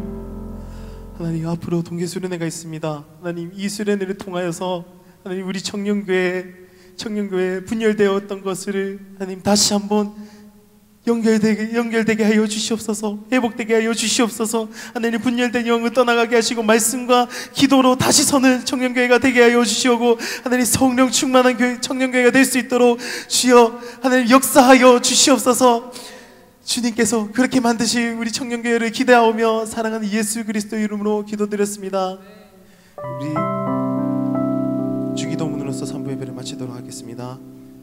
하나님 앞으로 동계수련회가 있습니다. 하나님 이 수련회를 통하여서 하나님 우리 청년교회 분열되었던 것을 하나님 다시 한번 연결되게 하여 주시옵소서. 회복되게 하여 주시옵소서. 하나님 분열된 영을 떠나가게 하시고 말씀과 기도로 다시 서는 청년교회가 되게 하여 주시오고 하나님 성령 충만한 청년교회가 될 수 있도록 주여 하나님 역사하여 주시옵소서. 주님께서 그렇게 만드신 우리 청년교회를 기대하오며 사랑하는 예수 그리스도 이름으로 기도드렸습니다. 우리 주기도문으로서 3부 예배를 마치도록 하겠습니다.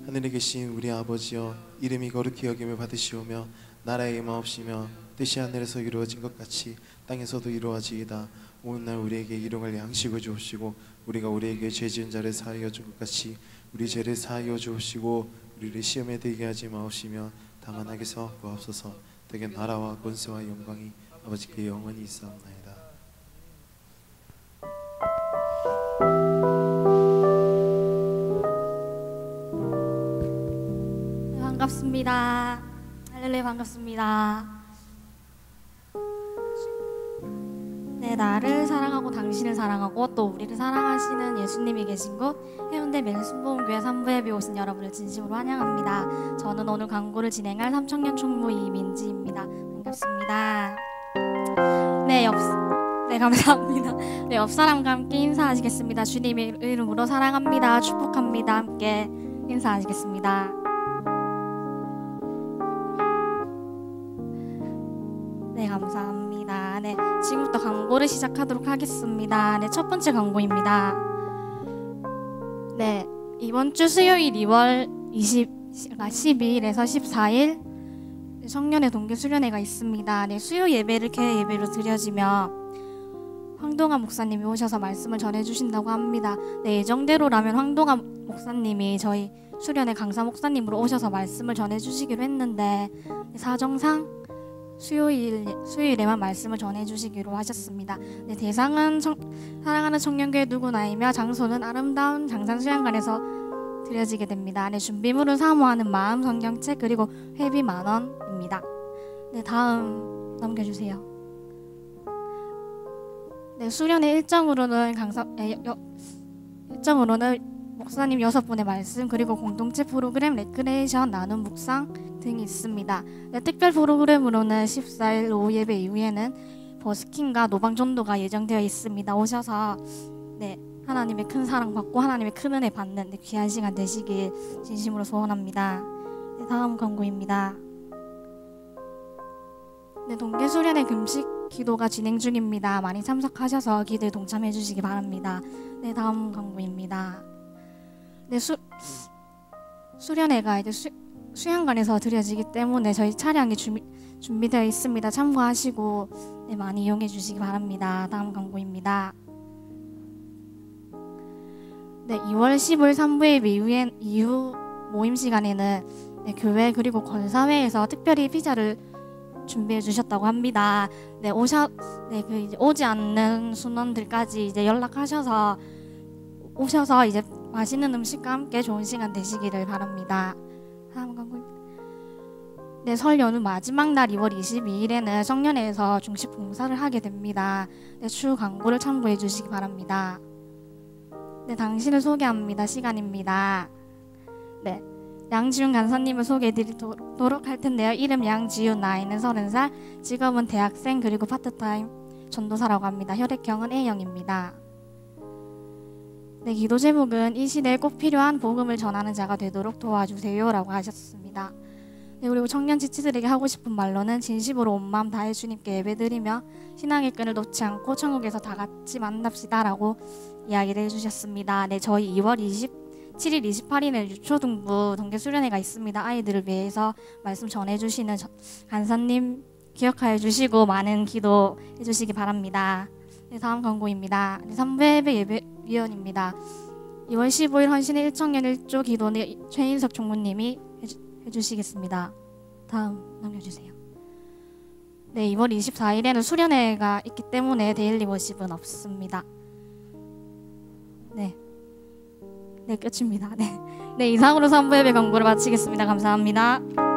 하늘에 계신 우리 아버지여 이름이 거룩히 여김을 받으시오며 나라의 임하옵시며 뜻이 하늘에서 이루어진 것 같이 땅에서도 이루어지이다. 오늘날 우리에게 일용할 양식을 주옵시고 우리가 우리에게 죄 지은 자를 사하여 준 것 같이 우리 죄를 사하여 주옵시고 우리를 시험에 들게 하지 마옵시며 다만 악에서 구하옵소서. 되게 나라와 권세와 영광이 아버지께 영원히 있사옵나이다. 반갑습니다. 할렐루야 반갑습니다. 네, 나를 사랑하고 당신을 사랑하고 또 우리를 사랑하시는 예수님이 계신 곳 해운대 멜순복음교회 3부 예배 오신 여러분을 진심으로 환영합니다. 저는 오늘 광고를 진행할 삼청년 총무 이민지입니다. 반갑습니다. 네, 감사합니다. 네, 옆사람과 함께 인사하시겠습니다. 주님의 이름으로 사랑합니다. 축복합니다. 함께 인사하시겠습니다. 네, 감사합니다. 네, 지금부터 광고를 시작하도록 하겠습니다. 네, 첫 번째 광고입니다. 네, 이번 주 수요일 2월 12일에서 14일 청년의 동계 수련회가 있습니다. 네, 수요 예배를 개회 예배로 드려지며 황동환 목사님이 오셔서 말씀을 전해주신다고 합니다. 네, 예정대로라면 황동환 목사님이 저희 수련회 강사 목사님으로 오셔서 말씀을 전해주시기로 했는데 사정상 수요일에만 말씀을 전해주시기로 하셨습니다. 네, 대상은 사랑하는 청년교회 누구나이며 장소는 아름다운 장산수양관에서 드려지게 됩니다. 네, 준비물은 사모하는 마음 성경책 그리고 회비 10,000원입니다. 네, 다음 넘겨주세요. 네, 수련회 일정으로는 목사님 6분의 말씀 그리고 공동체 프로그램 레크레이션 나눔 묵상 등이 있습니다. 네, 특별 프로그램으로는 14일 오후 예배 이후에는 버스킹과 노방전도가 예정되어 있습니다. 오셔서 네, 하나님의 큰 사랑 받고 하나님의 큰 은혜 받는 귀한 시간 되시길 진심으로 소원합니다. 네, 다음 광고입니다. 네, 동계 수련회 금식 기도가 진행 중입니다. 많이 참석하셔서 기도에 동참해 주시기 바랍니다. 네, 다음 광고입니다. 네, 수련회가 이제 수양관에서 드려지기 때문에 저희 차량이 준비되어 있습니다. 참고하시고 네, 많이 이용해 주시기 바랍니다. 다음 광고입니다. 네, 2월 15일 3부의 이후 모임 시간에는 네, 교회 그리고 권사회에서 특별히 피자를 준비해 주셨다고 합니다. 네, 이제 오지 않는 순원들까지 이제 연락하셔서 오셔서 이제 맛있는 음식과 함께 좋은 시간 되시기를 바랍니다. 다음 광고입니다. 네, 설 연휴 마지막 날 2월 22일에는 성년회에서 중식 봉사를 하게 됩니다. 네, 추후 광고를 참고해 주시기 바랍니다. 네, 당신을 소개합니다. 시간입니다. 네, 양지윤 간사님을 소개해 드리도록 할 텐데요. 이름 양지윤, 나이는 30살, 직업은 대학생 그리고 파트타임 전도사라고 합니다. 혈액형은 A형입니다. 네, 기도 제목은 이 시대에 꼭 필요한 복음을 전하는 자가 되도록 도와주세요 라고 하셨습니다. 네, 그리고 청년 지치들에게 하고 싶은 말로는 진심으로 온 마음 다해 주님께 예배드리며 신앙의 끈을 놓지 않고 천국에서 다 같이 만납시다 라고 이야기를 해주셨습니다. 네, 저희 2월 27일, 28일에 유초등부 동계수련회가 있습니다. 아이들을 위해서 말씀 전해주시는 간사님 기억하여 주시고 많은 기도해 주시기 바랍니다. 네, 다음 광고입니다. 네, 3부 예배위원입니다. 2월 15일 헌신의 1청년 1조 기도는 최인석 총무님이 해주시겠습니다. 다음 넘겨주세요. 네, 2월 24일에는 수련회가 있기 때문에 데일리 워십은 없습니다. 네, 끝입니다. 네, 이상으로 3부 예배 광고를 마치겠습니다. 감사합니다.